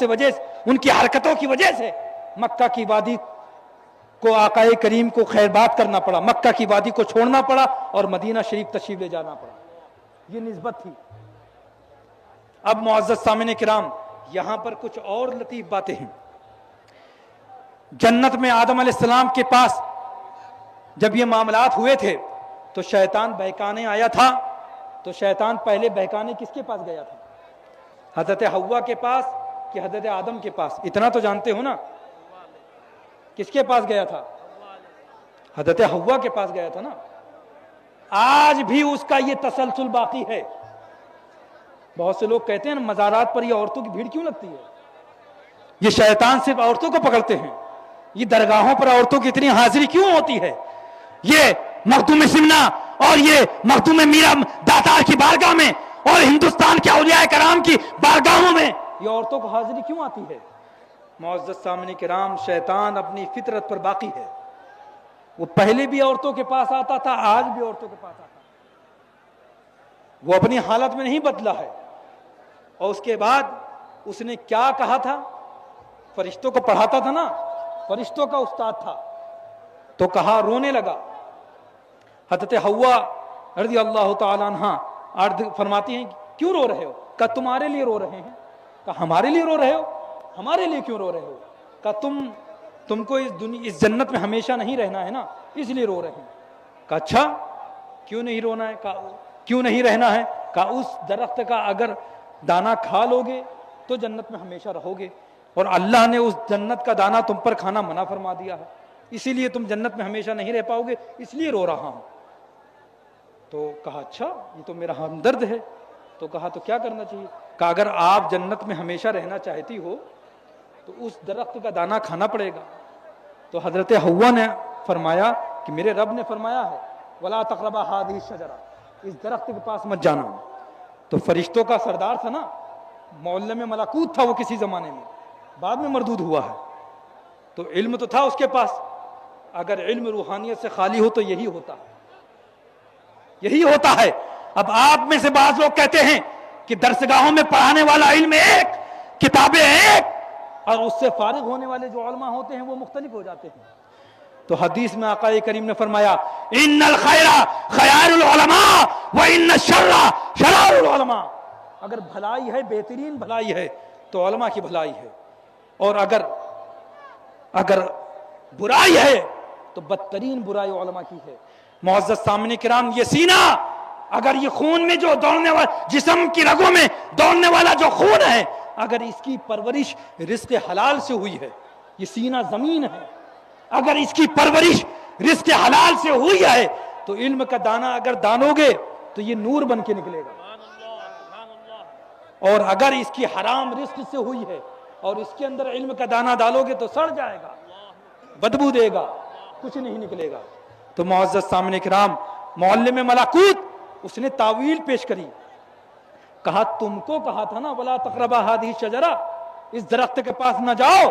کی وجہ سے مکہ کی وادی کو آقا کریم کو خیر بات کرنا پڑا، مکہ کی وادی کو چھوڑنا پڑا اور مدینہ شریف تشریف لے جانا پڑا۔ یہ نسبت تھی۔ اب معزز سامعین کرام، یہاں پر کچھ اور لطیف باتیں ہیں۔ جنت میں آدم علیہ السلام کے پاس جب یہ معاملات ہوئے تھے تو شیطان بہکانے آیا تھا، تو شیطان پہلے بہکانے کس کے پاس گیا تھا؟ حضرت حوا کے پاس کہ حضرت آدم کے پاس؟ اتنا تو جانتے ہو نا، کس کے پاس گیا تھا؟ حضرت حوا کے پاس گیا تھا نا۔ آج بھی اس کا یہ تسلسل باقی ہے۔ بہت سے لوگ کہتے ہیں نا مزارات پر یہ عورتوں کی بھیڑ کیوں لگتی ہے؟ یہ شیطان صرف عورتوں کو پکڑتے ہیں، یہ درگاہوں پر عورتوں کی اتنی حاضری کیوں ہوتی ہے؟ یہ مخدوم سمنا اور یہ مخدوم میرا داتار کی بارگاہ میں اور ہندوستان کے اولیاء کرام کی بارگاہوں میں یہ عورتوں کو حاضری کیوں آتی ہے؟ معزز سامعین کرام، شیطان اپنی فطرت پر باقی ہے۔ وہ پہلے بھی عورتوں کے پاس آتا تھا، آج بھی عورتوں کے پاس آتا ہے، وہ اپنی حالت میں نہیں بدلا ہے۔ اور اس کے بعد اس نے کیا کہا تھا؟ فرشتوں کو پڑھاتا تھا نا، فرشتوں کا استاد تھا، تو کہا، رونے لگا۔ حضرت حوا رضی اللہ تعالیٰ عنہ عرض فرماتی ہیں کیوں رو رہے ہو؟ کہا تمہارے لیے رو رہے ہیں۔ کہا ہمارے لیے رو رہے ہو؟ ہمارے لیے کیوں رو رہے ہو؟ کہا تم کو اس جنت میں ہمیشہ نہیں رہنا ہے نا، اس لیے رو رہے ہیں۔ کہا اچھا کیوں نہیں رونا ہے؟ کہا کیوں نہیں رہنا ہے؟ کہا اس درخت کا اگر دانہ کھا لوگے تو جنت میں ہمیشہ رہو گے، اور اللہ نے اس جنت کا دانہ تم پر کھانا منع فرما دیا ہے، اسی لیے تم جنت میں ہمیشہ نہیں رہ پاؤ گے، اس لیے رو رہا ہوں۔ تو کہا اچھا یہ تو میرا ہمدرد ہے۔ تو کہا تو کیا کرنا چاہیے؟ کہا اگر آپ جنت میں ہمیشہ رہنا چاہتی ہو تو اس درخت کا دانہ کھانا پڑے گا۔ تو حضرت حوا نے فرمایا کہ میرے رب نے فرمایا ہے وَلَا تَقْرَبَا هَٰذِهِ الشَّجَرَةَ، اس درخت کے پاس مت جانا۔ تو فرشتوں کا سردار تھا نا، معلم ملکوت تھا وہ کسی زمانے میں، بعد میں مردود ہوا ہے، تو علم تو تھا اس کے پاس۔ اگر علم روحانیت سے خالی ہو تو یہی ہوتا ہے، یہی ہوتا ہے۔ اب آپ میں سے بعض لوگ کہتے ہیں کہ درسگاہوں میں پڑھانے والا علم ایک، کتابیں ایک، اور اس سے فارغ ہونے والے جو علماء ہوتے ہیں وہ مختلف ہو جاتے ہیں۔ تو حدیث میں آقا کریم نے فرمایا ان الخیر خیار العلماء وان الشر شرار العلماء، اگر بھلائی ہے، بہترین بھلائی ہے تو علماء کی بھلائی ہے، اور اگر برائی ہے تو بدترین برائی علماء کی ہے۔ معزز سامعین کرام، یہ سینہ اگر یہ خون میں جو دوڑنے والا، جسم کی رگوں میں دوڑنے والا جو خون ہے، اگر اس کی پرورش رزق حلال سے ہوئی ہے، یہ سینہ زمین ہے، اگر اس کی پرورش رزق حلال سے ہوئی ہے تو علم کا دانہ اگر دانو گے تو یہ نور بن کے نکلے گا، اور اگر اس کی حرام رزق سے ہوئی ہے اور اس کے اندر علم کا دانہ ڈالو گے تو سڑ جائے گا، بدبو دے گا، کچھ نہیں نکلے گا۔ تو معزز سامعین کرام، معلم ملکوت اس نے تعویل پیش کری، کہا تم کو کہا تھا نا وَلَا تَقْرَبَا هَٰذِهِ الشَّجَرَةَ، اس درخت کے پاس نہ جاؤ،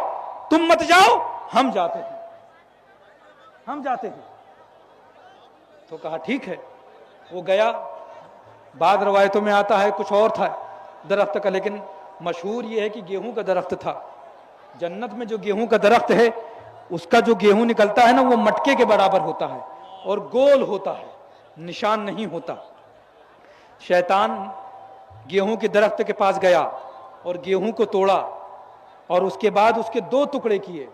تم مت جاؤ، ہم جاتے ہیں، ہم جاتے ہیں۔ تو کہا ٹھیک ہے، وہ گیا۔ بعض روایتوں میں آتا ہے کچھ اور تھا درخت کا، لیکن مشہور یہ ہے کہ گیہوں کا درخت تھا۔ جنت میں جو گیہوں کا درخت ہے اس کا جو گیہوں نکلتا ہے نا وہ مٹکے کے برابر ہوتا ہے اور گول ہوتا ہے، نشان نہیں ہوتا۔ شیطان گیہوں کے درخت کے پاس گیا اور گیہوں کو توڑا اور اس کے بعد اس کے 2 ٹکڑے کیے،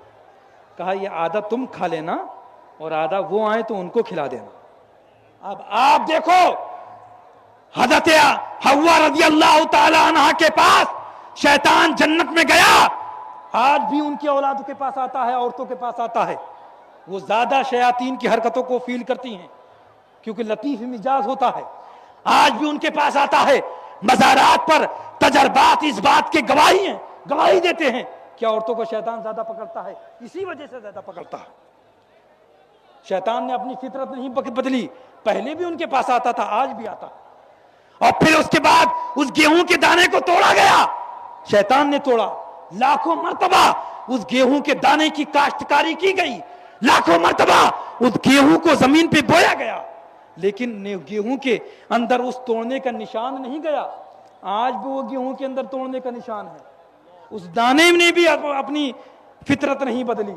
کہا یہ آدھا تم کھا لینا اور آدھا وہ آئے تو ان کو کھلا دینا۔ اب آپ دیکھو حضرت حوا رضی اللہ تعالی عنہ کے پاس شیطان جنت میں گیا، آج بھی ان کی اولادوں کے پاس آتا ہے، عورتوں کے پاس آتا ہے، وہ زیادہ شیاطین کی حرکتوں کو فیل کرتی ہیں کیونکہ لطیف مزاج ہوتا ہے۔ آج بھی ان کے پاس آتا ہے، مزارات پر تجربات اس بات کے گواہی ہیں، گواہی دیتے ہیں کہ عورتوں کو شیطان زیادہ پکڑتا ہے، اسی وجہ سے زیادہ پکڑتا ہے۔ شیطان نے اپنی فطرت نہیں بدلی، پہلے بھی ان کے پاس آتا تھا، آج بھی آتا ہے۔ اور پھر اس کے بعد اس گیہوں کے دانے کو توڑا گیا، شیطان نے توڑا، لاکھوں مرتبہ اس گیہوں کے دانے کی کاشتکاری کی گئی، لاکھوں مرتبہ اس گیہوں کو زمین پہ بویا گیا، لیکن گیہوں کے اندر اس توڑنے کا نشان نہیں گیا۔ آج بھی وہ گیہوں کے اندر توڑنے کا نشان ہے، اس دانے نے بھی اپنی فطرت نہیں بدلی،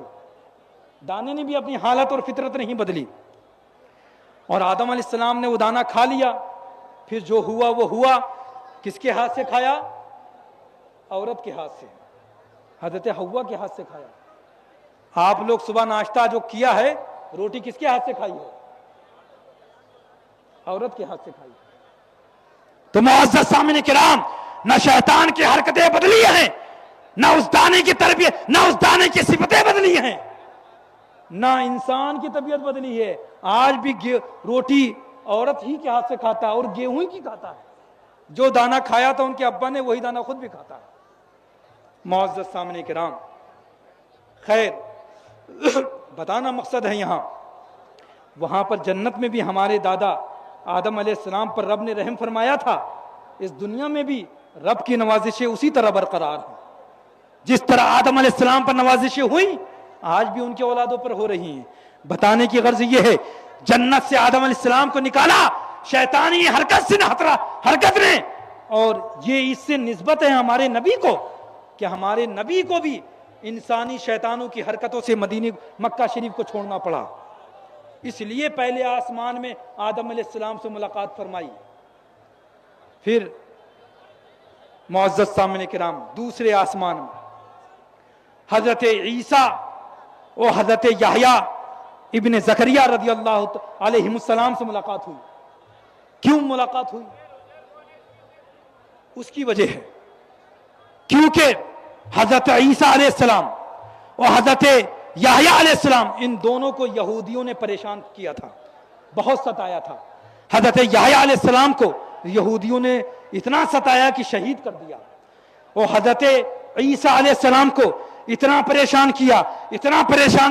دانے نے بھی اپنی حالت اور فطرت نہیں بدلی۔ اور آدم علیہ السلام نے وہ دانہ کھا لیا، پھر جو ہوا وہ ہوا۔ کس کے ہاتھ سے کھایا؟ عورت کے ہاتھ سے، حضرت حوا کے ہاتھ سے کھایا۔ آپ لوگ صبح ناشتہ جو کیا ہے، روٹی کس کے ہاتھ سے کھائی ہے؟ عورت کے ہاتھ سے کھائی۔ تو معزز سامعین کرام، نہ شیطان کی حرکتیں بدلی ہیں، نہ اس دانے کی تربیت، نہ اس دانے کی صفتیں بدلی ہیں، نہ انسان کی طبیعت بدلی ہے۔ آج بھی روٹی عورت ہی کے ہاتھ سے کھاتا ہے اور گیہوں ہی کھاتا ہے، جو دانہ کھایا تھا ان کے ابا نے وہی دانہ خود بھی کھاتا ہے۔ معزز سامعین کرام، خیر بتانا مقصد ہے یہاں، وہاں پر جنت میں بھی ہمارے دادا آدم علیہ السلام پر رب نے رحم فرمایا تھا، اس دنیا میں بھی رب کی نوازشیں اسی طرح برقرار ہیں، جس طرح آدم علیہ السلام پر نوازشیں ہوئیں آج بھی ان کے اولادوں پر ہو رہی ہیں۔ بتانے کی غرض یہ ہے، جنت سے آدم علیہ السلام کو نکالا شیطانی حرکت سے حرکت نے، اور یہ اس سے نسبت ہے ہمارے نبی کو کہ ہمارے نبی کو بھی انسانی شیطانوں کی حرکتوں سے مکہ شریف کو چھوڑنا پڑا۔ اس لیے پہلے آسمان میں آدم علیہ السلام سے ملاقات فرمائی، پھر معزز سامعین کرام دوسرے آسمان میں حضرت عیسیٰ اور حضرت یحییٰ ابن زکریا رضی اللہ علیہ السلام سے ملاقات ہوئی۔ کیوں ملاقات ہوئی؟ اس کی وجہ ہے کیونکہ حضرت عیسیٰ علیہ السلام اور حضرت یحییٰ علیہ السلام، ان دونوں کو یہودیوں نے پریشان کیا تھا، بہت ستایا تھا۔ حضرت یحییٰ علیہ السلام کو یہودیوں نے اتنا ستایا کہ شہید کر دیا، اور حضرت عیسیٰ علیہ السلام کو اتنا پریشان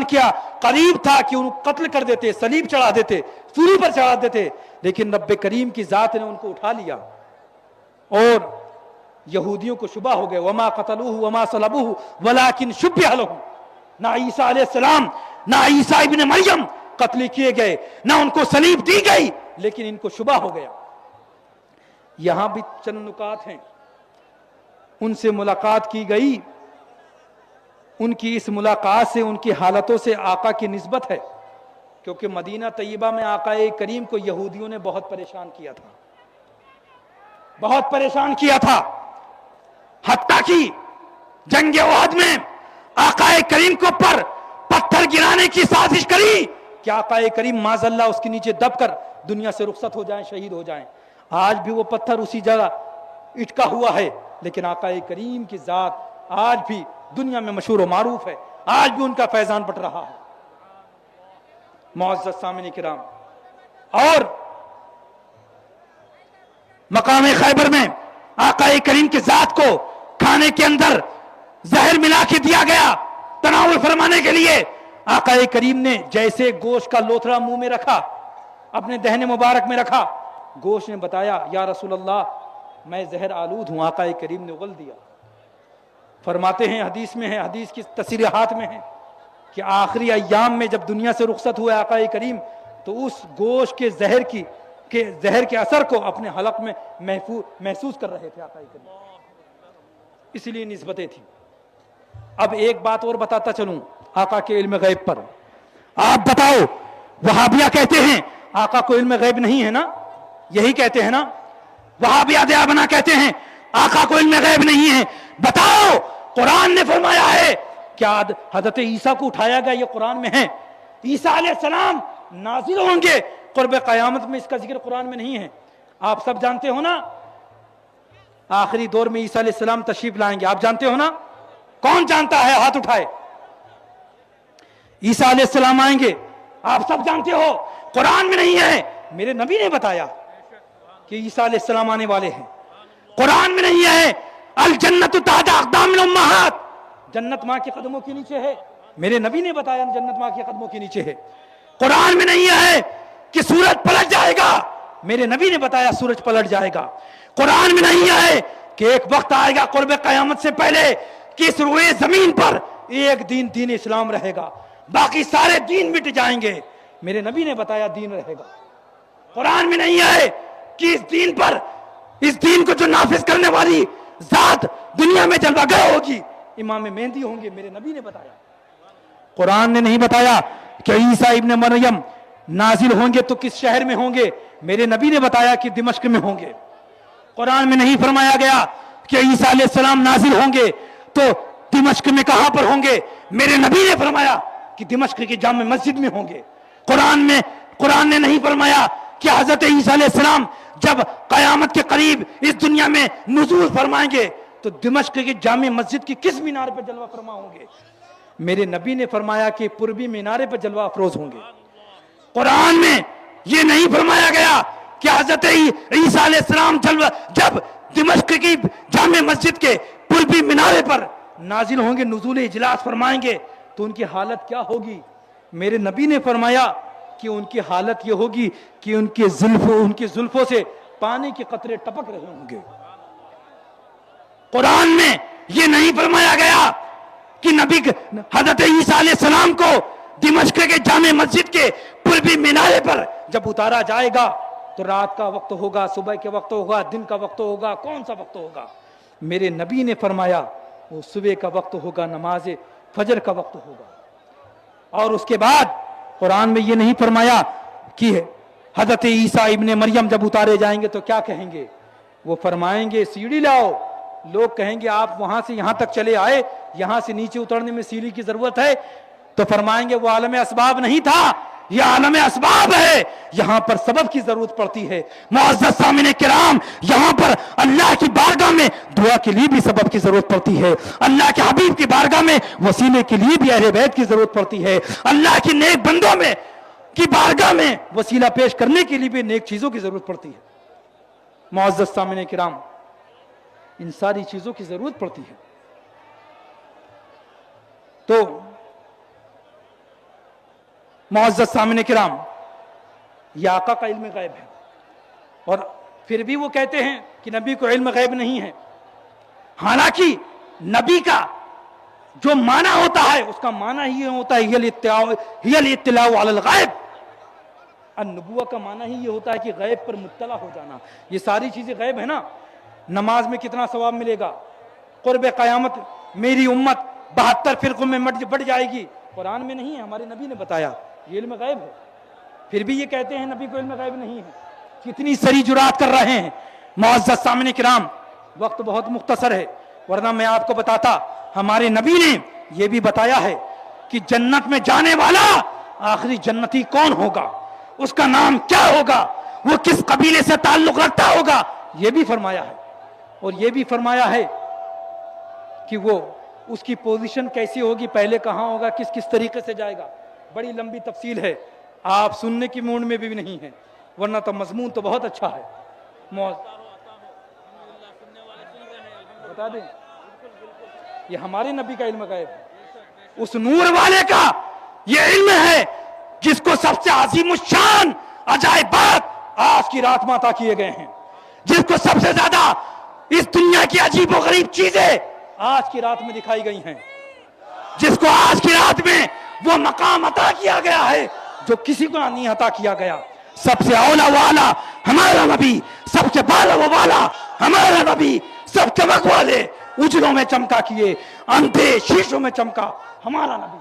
کیا، قریب تھا کہ ان کو قتل کر دیتے، صلیب چڑھا دیتے، سولی پر چڑھا دیتے، لیکن رب کریم کی ذات نے ان کو اٹھا لیا، اور یہودیوں کو شبہ ہو گئے، وما قتلوہ وما صلبوہ ولکن شبہ لہم، نہ عیسیٰ علیہ السلام نہ عیسیٰ ابن مریم قتل کیے گئے، نہ ان کو صلیب دی گئی، لیکن ان کو شبہ ہو گیا۔ یہاں بھی چند نکات ہیں، ان سے ملاقات کی گئی، ان کی اس ملاقات سے ان کی حالتوں سے آقا کی نسبت ہے، کیونکہ مدینہ طیبہ میں آقا کریم کو یہودیوں نے بہت پریشان کیا تھا، حتیٰ کہ جنگ احد میں آقا کریم کو پر پتھر پتھر گرانے کی سازش کری کہ آقا کریم معاذ اس کے نیچے دب کر دنیا سے رخصت ہو جائیں، شہید ہو جائیں. آج بھی وہ پتھر اسی جگہ اٹکا ہوا ہے، لیکن آقا کریم کی ذات آج بھی دنیا میں مشہور و معروف ہے، آج بھی ان کا فیضان بٹ رہا ہے. معزز سامعین کرام، اور مقام خیبر میں آقا کریم کی ذات کو کھانے کے اندر زہر ملا کے دیا گیا تناول فرمانے کے لیے. آقا کریم نے جیسے گوشت کا لوتھڑا منہ میں رکھا، اپنے دہن مبارک میں رکھا، گوشت نے بتایا یا رسول اللہ میں زہر آلود ہوں. آقا کریم نے اگل دیا. فرماتے ہیں حدیث میں ہے، حدیث کی تصریحات میں ہے کہ آخری ایام میں جب دنیا سے رخصت ہوئے آقا کریم تو اس گوشت کے زہر کے اثر کو اپنے حلق میں محسوس کر رہے تھے آقا کریم، اس لیے نسبتیں تھیں. اب ایک بات اور بتاتا چلوں آقا کے علم غیب پر. آپ بتاؤ، وہابیہ کہتے ہیں آقا کو علم غیب نہیں ہے نا، یہی کہتے ہیں نا، وہابیہ دیابنا کہتے ہیں آقا کو علم غیب نہیں ہے. بتاؤ قرآن نے فرمایا ہے کیا حضرت عیسیٰ کو اٹھایا گیا؟ یہ قرآن میں ہے. عیسیٰ علیہ السلام نازل ہوں گے قرب قیامت میں، اس کا ذکر قرآن میں نہیں ہے. آپ سب جانتے ہو نا آخری دور میں عیسیٰ علیہ السلام تشریف لائیں گے، آپ جانتے ہو نا؟ کون جانتا ہے؟ ہاتھ اٹھائے. عیسیٰ علیہ السلام آئیں گے، آپ سب جانتے ہو، قرآن میں نہیں ہے، میرے نبی نے بتایا کہ عیسیٰ علیہ السلام آنے والے ہیں. قرآن میں نہیں ہے الجنت تحت اقدام الامہات، جنت ماں کے قدموں کے نیچے ہے، میرے نبی نے بتایا جنت ماں کے قدموں کے نیچے ہے. قرآن میں نہیں ہے کہ سورج پلٹ جائے گا، میرے نبی نے بتایا سورج پلٹ جائے گا. قرآن میں نہیں ہے کہ ایک وقت آئے گا قرب قیامت سے پہلے کہ اس روئے زمین پر ایک دین اسلام رہے گا، باقی سارے دین مٹ جائیں گے، میرے نبی نے بتایا دین رہے گا. قرآن میں نہیں ہے کہ اس دین کو جو نافذ کرنے والی ذات دنیا میں جلوہ گر ہوگی امام مہدی ہوں گے، میرے نبی نے بتایا. قرآن نے نہیں بتایا کہ عیسیٰ ابن مریم نازل ہوں گے تو کس شہر میں ہوں گے، میرے نبی نے بتایا کہ دمشق میں ہوں گے. قرآن میں نہیں فرمایا گیا کہ عیسیٰ علیہ السلام نازل ہوں گے تو دمشق میں کہاں پر ہوں گے، میرے نبی نے فرمایا کہ دمشق کی جامع مسجد میں ہوں گے. قرآن نے نہیں فرمایا کہ حضرت عیسیٰ علیہ السلام جب قیامت کے قریب اس دنیا میں نزول فرمائیں گے تو دمشق کی جامع مسجد کی کس مینار پر جلوہ فرما ہوں گے، میرے نبی نے فرمایا کہ پوربی مینارے پر جلوہ افروز ہوں گے. قرآن میں یہ نہیں فرمایا گیا کہ حضرت عیسیٰ علیہ السلام جب دمشق کی جامع مسجد کے پوربی مینارے پر نازل ہوں گے، نزول اجلاس فرمائیں گے تو ان کی حالت کیا ہوگی، میرے نبی نے فرمایا کہ ان کی حالت یہ ہوگی کہ ان کی زلفوں سے پانی کے قطرے ٹپک رہے ہوں گے. قرآن میں یہ نہیں فرمایا گیا کہ نبی حضرت عیسیٰ علیہ السلام کو دمشق کے جامع مسجد کے پوربی مینارے پر جب اتارا جائے گا تو رات کا وقت ہوگا، صبح کے وقت ہوگا، دن کا وقت ہوگا، کون سا وقت ہوگا، میرے نبی نے فرمایا وہ صبح کا وقت ہوگا، نماز فجر کا وقت ہوگا. اور اس کے بعد قرآن میں یہ نہیں فرمایا کہ حضرت عیسیٰ ابن مریم جب اتارے جائیں گے تو کیا کہیں گے، وہ فرمائیں گے سیڑھی لاؤ. لوگ کہیں گے آپ وہاں سے یہاں تک چلے آئے، یہاں سے نیچے اترنے میں سیڑھی کی ضرورت ہے، تو فرمائیں گے وہ عالم اسباب نہیں تھا، یہ عالم اسباب ہے، یہاں پر سبب کی ضرورت پڑتی ہے. معزز سامعین کرام، یہاں پر اللہ کی بارگاہ میں دعا کے لیے بھی سبب کی ضرورت پڑتی ہے، اللہ کے حبیب کی بارگاہ میں وسیلے کے لیے بھی اہل بیت کی ضرورت پڑتی ہے، اللہ کے نیک بندوں میں کی بارگاہ میں وسیلہ پیش کرنے کے لیے بھی نیک چیزوں کی ضرورت پڑتی ہے. معزز سامعین کرام، ان ساری چیزوں کی ضرورت پڑتی ہے. تو معزز سامعین کرام، یہ آقا کا علم غیب ہے، اور پھر بھی وہ کہتے ہیں کہ نبی کو علم غیب نہیں ہے. حالانکہ نبی کا جو معنی ہوتا ہے اس کا معنی ہی ہوتا ہے ہی الاطلاع علی الغیب. النبوہ کا معنی ہی یہ ہوتا ہے کہ غیب پر مطلع ہو جانا. یہ ساری چیزیں غیب ہے نا. نماز میں کتنا ثواب ملے گا، قرب قیامت میری امت 72 فرقوں میں بٹ جائے گی، قرآن میں نہیں ہے، ہمارے نبی نے بتایا، یہ علم غیب ہے. پھر بھی یہ کہتے ہیں نبی کو علم غیب نہیں ہے. کتنی سری جرات کر رہے ہیں. معزز سامعین کرام، وقت بہت مختصر ہے، ورنہ میں آپ کو بتاتا. ہمارے نبی نے یہ بھی بتایا ہے کہ جنت میں جانے والا آخری جنتی کون ہوگا، اس کا نام کیا ہوگا، وہ کس قبیلے سے تعلق رکھتا ہوگا، یہ بھی فرمایا ہے۔ اور یہ بھی فرمایا ہے کہ وہ اس کی پوزیشن کیسی ہوگی، پہلے کہاں ہوگا، کس کس طریقے سے جائے گا۔ بڑی لمبی تفصیل ہے، آپ سننے کی موڈ میں بھی نہیں ہیں، ورنہ تو مضمون تو بہت اچھا ہے۔ بتا دیں، یہ ہمارے نبی کا علم غیب ہے، اس نور والے کا یہ علم ہے جس کو سب سے عظیم الشان عجائبات آج کی رات میں عطا کیے گئے ہیں، جس کو سب سے زیادہ اس دنیا کی عجیب و غریب چیزیں آج کی رات میں دکھائی گئی ہیں، جس کو آج کی رات میں وہ مقام عطا کیا گیا ہے جو کسی کو نہیں عطا کیا گیا۔ سب سے اولا والا ہمارا نبی، سب سے بالا و والا ہمارا نبی، سب چمک والے اجروں میں چمکا کیے، اندھے شیشوں میں چمکا ہمارا نبی۔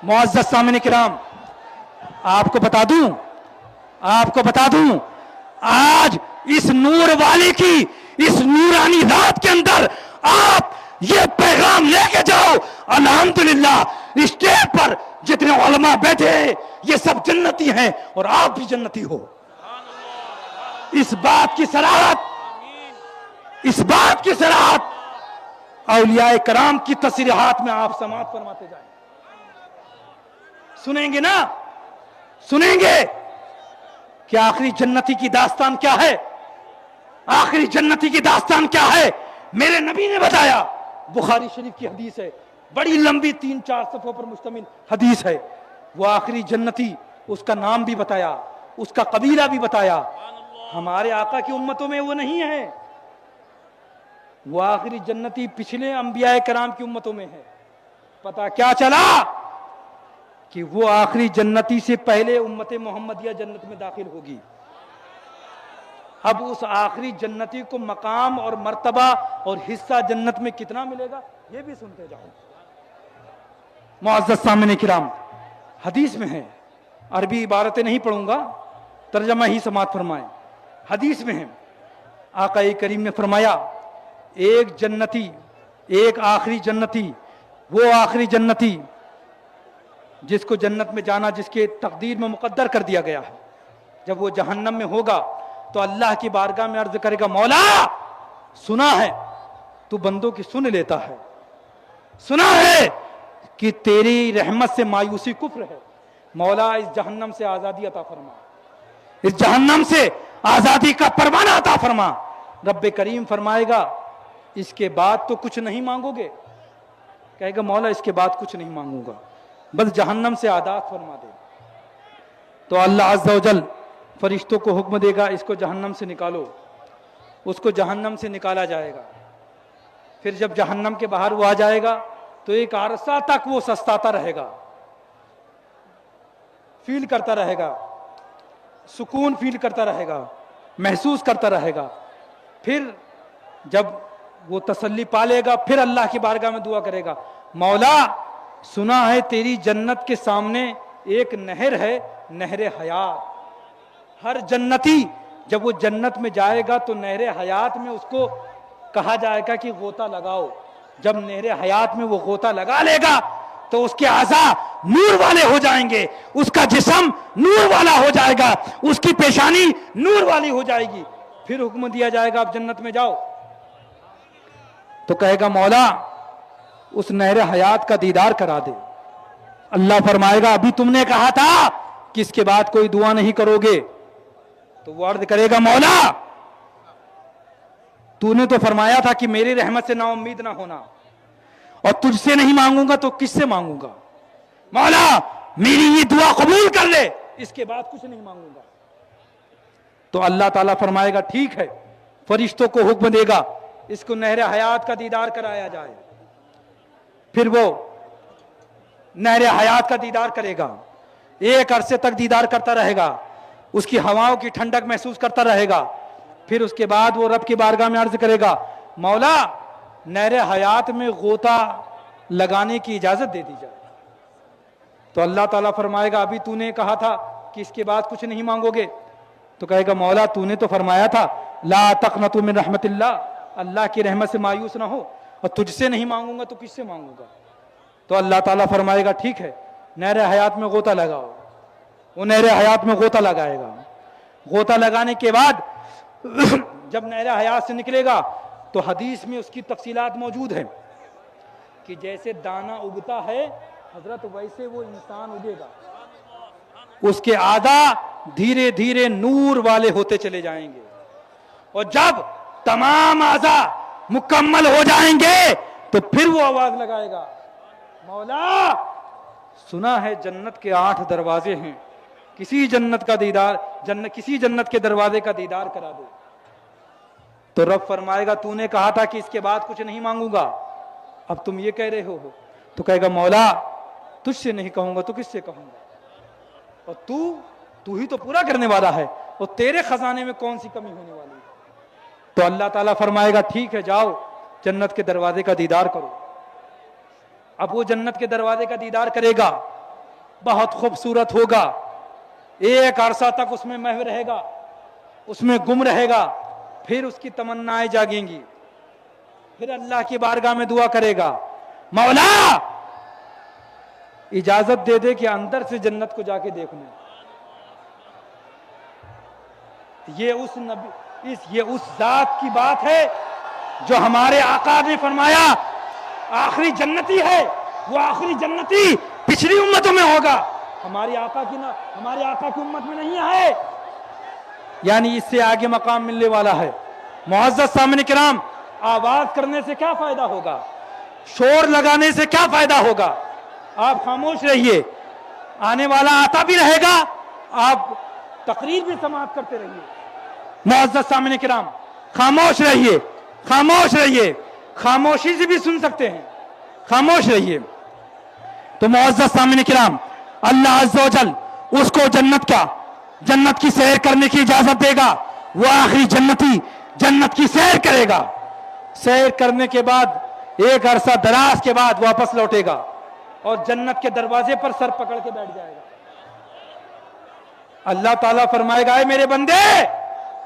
معزز سامعین کرام، آپ کو بتا دوں آج اس نور والے کی اس نورانی رات کے اندر آپ یہ پیغام لے کے جاؤ، الحمدللہ اسٹیج پر جتنے علماء بیٹھے ہیں یہ سب جنتی ہیں اور آپ بھی جنتی ہو۔ اس بات کی صراحت اولیاء کرام کی تصریحات میں آپ سماعت فرماتے جائیں، سنیں گے کہ آخری جنتی کی داستان کیا ہے، آخری جنتی کی داستان کیا ہے۔ میرے نبی نے بتایا، بخاری شریف کی حدیث ہے، بڑی لمبی 3-4 صفحوں پر مشتمل حدیث ہے۔ وہ آخری جنتی، اس کا نام بھی بتایا، اس کا قبیلہ بھی بتایا۔ ہمارے آقا کی امتوں میں وہ نہیں ہے، وہ آخری جنتی پچھلے انبیاء کرام کی امتوں میں ہے۔ پتہ کیا چلا کہ وہ آخری جنتی سے پہلے امت محمدیہ جنت میں داخل ہوگی۔ اب اس آخری جنتی کو مقام اور مرتبہ اور حصہ جنت میں کتنا ملے گا یہ بھی سنتے جاؤ۔ معزز سامعین کرام، حدیث میں ہے، عربی عبارتیں نہیں پڑھوں گا، ترجمہ ہی سماعت فرمائیں۔ حدیث میں ہے، آقا کریم نے فرمایا، ایک آخری جنتی، وہ آخری جنتی جس کو جنت میں جانا جس کے تقدیر میں مقدر کر دیا گیا ہے، جب وہ جہنم میں ہوگا تو اللہ کی بارگاہ میں عرض کرے گا، مولا سنا ہے تو بندوں کی سن لیتا ہے، سنا ہے کہ تیری رحمت سے مایوسی کفر ہے، مولا اس جہنم سے آزادی عطا فرما، اس جہنم سے آزادی کا پروانہ عطا فرما۔ رب کریم فرمائے گا، اس کے بعد تو کچھ نہیں مانگو گے؟ کہے گا، مولا اس کے بعد کچھ نہیں مانگوں گا، بس جہنم سے آزاد فرما دے۔ تو اللہ عز و جل فرشتوں کو حکم دے گا، اس کو جہنم سے نکالو۔ اس کو جہنم سے نکالا جائے گا۔ پھر جب جہنم کے باہر وہ آ جائے گا تو ایک عرصہ تک وہ سستاتا رہے گا، فیل کرتا رہے گا، سکون فیل کرتا رہے گا، محسوس کرتا رہے گا۔ پھر جب وہ تسلی پالے گا، پھر اللہ کی بارگاہ میں دعا کرے گا، مولا سنا ہے تیری جنت کے سامنے ایک نہر ہے، نہر حیات۔ ہر جنتی جب وہ جنت میں جائے گا تو نہر حیات میں اس کو کہا جائے گا کہ غوطہ لگاؤ۔ جب نہر حیات میں وہ غوطہ لگا لے گا تو اس کے اعضاء نور والے ہو جائیں گے، اس کا جسم نور والا ہو جائے گا، اس کی پیشانی نور والی ہو جائے گی۔ پھر حکم دیا جائے گا، اب جنت میں جاؤ۔ تو کہے گا، مولا اس نہر حیات کا دیدار کرا دے۔ اللہ فرمائے گا، ابھی تم نے کہا تھا کہ اس کے بعد کوئی دعا نہیں کرو گے۔ تو وہ عرض کرے گا، مولا تو نے تو فرمایا تھا کہ میری رحمت سے نا امید نہ ہونا، اور تجھ سے نہیں مانگوں گا تو کس سے مانگوں گا؟ مولا میری یہ دعا قبول کر لے، اس کے بعد کچھ نہیں مانگوں گا۔ تو اللہ تعالیٰ فرمائے گا، ٹھیک ہے، فرشتوں کو حکم دے گا، اس کو نہر حیات کا دیدار کرایا جائے۔ پھر وہ نہر حیات کا دیدار کرے گا، ایک عرصے تک دیدار کرتا رہے گا، اس کی ہواؤں کی ٹھنڈک محسوس کرتا رہے گا۔ پھر اس کے بعد وہ رب کی بارگاہ میں عرض کرے گا، مولا نہر حیات میں غوطہ لگانے کی اجازت دے دی جائے۔ تو اللہ تعالیٰ فرمائے گا ابھی تو نے کہا تھا کہ اس کے بعد کچھ نہیں مانگو گے. تو کہے گا مولا تو نے تو فرمایا تھا لا تقنطوا من رحمت اللہ, اللہ کی رحمت سے مایوس نہ ہو, اور تجھ سے نہیں مانگوں گا تو کس سے مانگوں گا. تو اللہ تعالیٰ فرمائے گا ٹھیک ہے نہر حیات میں غوطہ لگاؤ. وہ نہر حیات میں غوطہ لگائے گا. غوطہ لگانے کے بعد جب نہر حیات سے نکلے گا تو حدیث میں اس کی تفصیلات موجود ہیں کہ جیسے دانہ اگتا ہے حضرت ویسے وہ انسان اگے گا. اس کے اعضاء دھیرے دھیرے نور والے ہوتے چلے جائیں گے, اور جب تمام اعضاء مکمل ہو جائیں گے تو پھر وہ آواز لگائے گا مولا سنا ہے جنت کے 8 دروازے ہیں, کسی جنت کے دروازے کا دیدار کرا دو. تو رب فرمائے گا تو نے کہا تھا کہ اس کے بعد کچھ نہیں مانگوں گا, اب تم یہ کہہ رہے ہو. تو کہے گا مولا تجھ سے نہیں کہوں گا تو کس سے کہوں گا, اور تو ہی تو پورا کرنے والا ہے, اور تیرے خزانے میں کون سی کمی ہونے والی ہے. تو اللہ تعالیٰ فرمائے گا ٹھیک ہے جاؤ جنت کے دروازے کا دیدار کرو. اب وہ جنت کے دروازے کا دیدار کرے گا, بہت خوبصورت ہوگا, ایک عرصہ تک اس میں محو رہے گا, اس میں گم رہے گا, پھر اس کی تمنائیں جاگیں گی, پھر اللہ کی بارگاہ میں دعا کرے گا مولا اجازت دے دے کہ اندر سے جنت کو جا کے دیکھ لیں. یہ اس ذات کی بات ہے جو ہمارے آقا نے فرمایا آخری جنتی ہے. وہ آخری جنتی پچھلی امتوں میں ہوگا, ہمارے آقا کی امت میں نہیں ہے, یعنی اس سے آگے مقام ملنے والا ہے. معزز سامعین کرام, آواز کرنے سے کیا فائدہ ہوگا, شور لگانے سے کیا فائدہ ہوگا. آپ خاموش رہیے, آنے والا آتا بھی رہے گا, آپ تقریر بھی سماعت کرتے رہیے. معزز سامعین کرام خاموش رہیے, خاموشی سے بھی سن سکتے ہیں, خاموش رہیے. تو معزز سامعین کرام اللہ عز و جل اس کو جنت کی سیر کرنے کی اجازت دے گا. وہ آخری جنتی جنت کی سیر کرے گا, سیر کرنے کے بعد ایک عرصہ دراز کے بعد واپس لوٹے گا اور جنت کے دروازے پر سر پکڑ کے بیٹھ جائے گا. اللہ تعالیٰ فرمائے گا اے میرے بندے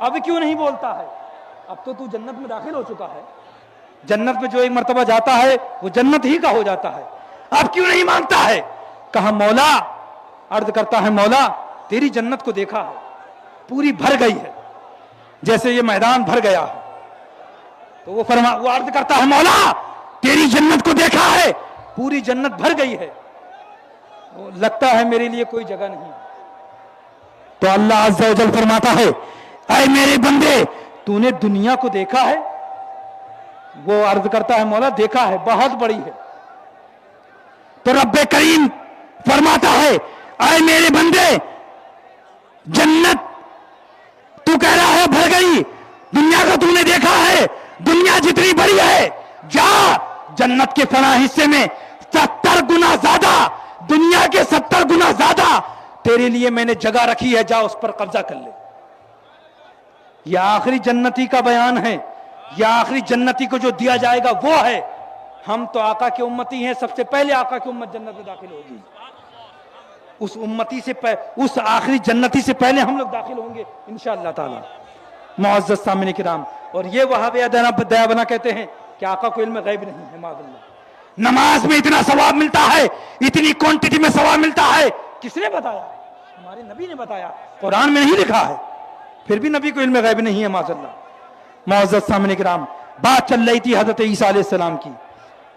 اب کیوں نہیں بولتا ہے, اب تو جنت میں داخل ہو چکا ہے, جنت میں جو ایک مرتبہ جاتا ہے وہ جنت ہی کا ہو جاتا ہے, اب کیوں نہیں مانگتا ہے. کہا مولا, عرض کرتا ہے مولا تیری جنت کو دیکھا ہے پوری بھر گئی ہے جیسے یہ میدان بھر گیا ہے. تو وہ عرض کرتا ہے مولا تیری جنت کو دیکھا ہے پوری جنت بھر گئی ہے, لگتا ہے میرے لیے کوئی جگہ نہیں. تو اللہ عز و جل فرماتا ہے اے میرے بندے تو نے دنیا کو دیکھا ہے. وہ عرض کرتا ہے مولا دیکھا ہے بہت بڑی ہے. تو رب کریم فرماتا ہے اے میرے بندے جنت تو کہہ رہا ہے بھر گئی, دنیا کو تو نے دیکھا ہے, دنیا جتنی بڑی ہے جا جنت کے فنا حصے میں 70 گنا زیادہ, دنیا کے 70 گنا زیادہ تیرے لیے میں نے جگہ رکھی ہے, جا اس پر قبضہ کر لے. یہ آخری جنتی کا بیان ہے, یہ آخری جنتی کو جو دیا جائے گا وہ ہے. ہم تو آقا کے امتی ہیں, سب سے پہلے آقا کی امت جنت میں داخل ہوگی. اس آخری جنتی سے پہلے ہم لوگ داخل ہوں گے انشاءاللہ تعالی. معزز سامعین کرام, اور یہ وہابیہ دیا بنا کہتے ہیں کہ آقا کو علم غیب نہیں ہے. معاذ اللہ, نماز میں اتنا ثواب ملتا ہے, اتنی کوانٹٹی میں ثواب ملتا ہے, کس نے بتایا؟ ہمارے نبی نے بتایا, قرآن میں نہیں لکھا ہے. پھر بھی نبی کو علم غیب نہیں ہے معاذ اللہ. معزز سامعین کرام, بات چل رہی تھی حضرت عیسیٰ علیہ السلام کی.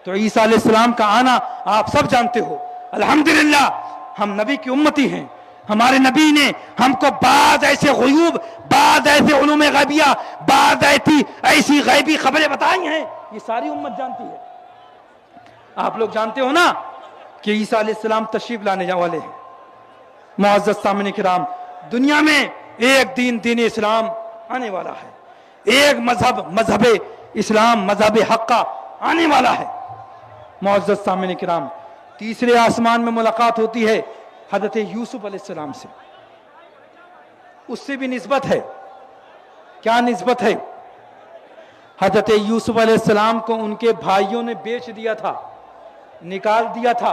تو عیسیٰ علیہ السلام کا آنا آپ سب جانتے ہو. الحمدللہ ہم نبی کی امتی ہیں, ہمارے نبی نے ہم کو بعض ایسے غیوب, بعض ایسے علوم غیبیہ, بعض ایسی غیبی خبریں بتائی ہیں, یہ ساری امت جانتی ہے. آپ لوگ جانتے ہو نا کہ عیسیٰ علیہ السلام تشریف لانے والے ہیں. معزز سامعین کرام, دنیا میں ایک دین اسلام آنے والا ہے, ایک مذہب اسلام, مذہب حق کا آنے والا ہے. معزز سامعین کرام, تیسرے آسمان میں ملاقات ہوتی ہے حضرت یوسف علیہ السلام سے. اس سے بھی نسبت ہے. کیا نسبت ہے؟ حضرت یوسف علیہ السلام کو ان کے بھائیوں نے بیچ دیا تھا, نکال دیا تھا.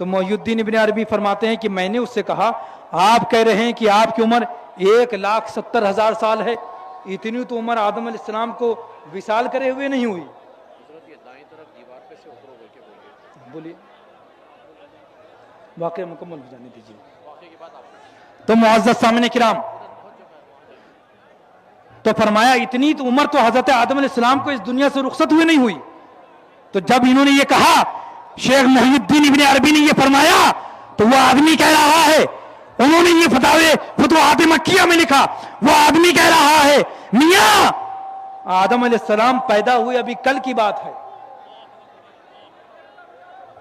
تو محی الدین ابن عربی فرماتے ہیں کہ میں نے اس سے کہا آپ کہہ رہے ہیں کہ آپ کی عمر 1,70,000 سال ہے، اتنی تو عمر آدم علیہ السلام کو وصال کرے ہوئے نہیں ہوئی. بولیے واقعہ مکمل ہو جانے دیجیے. تو معزز سامعین کرام، تو فرمایا اتنی تو عمر تو حضرت آدم علیہ السلام کو اس دنیا سے رخصت ہوئے نہیں ہوئی. تو جب انہوں نے یہ کہا، شیخ محی الدین ابن عربی نے یہ فرمایا، تو وہ آدمی کہہ رہا ہے، انہوں نے یہ فتوحات مکیہ میں لکھا، وہ آدمی کہہ رہا ہے میاں آدم علیہ السلام پیدا ہوئے ابھی کل کی بات ہے.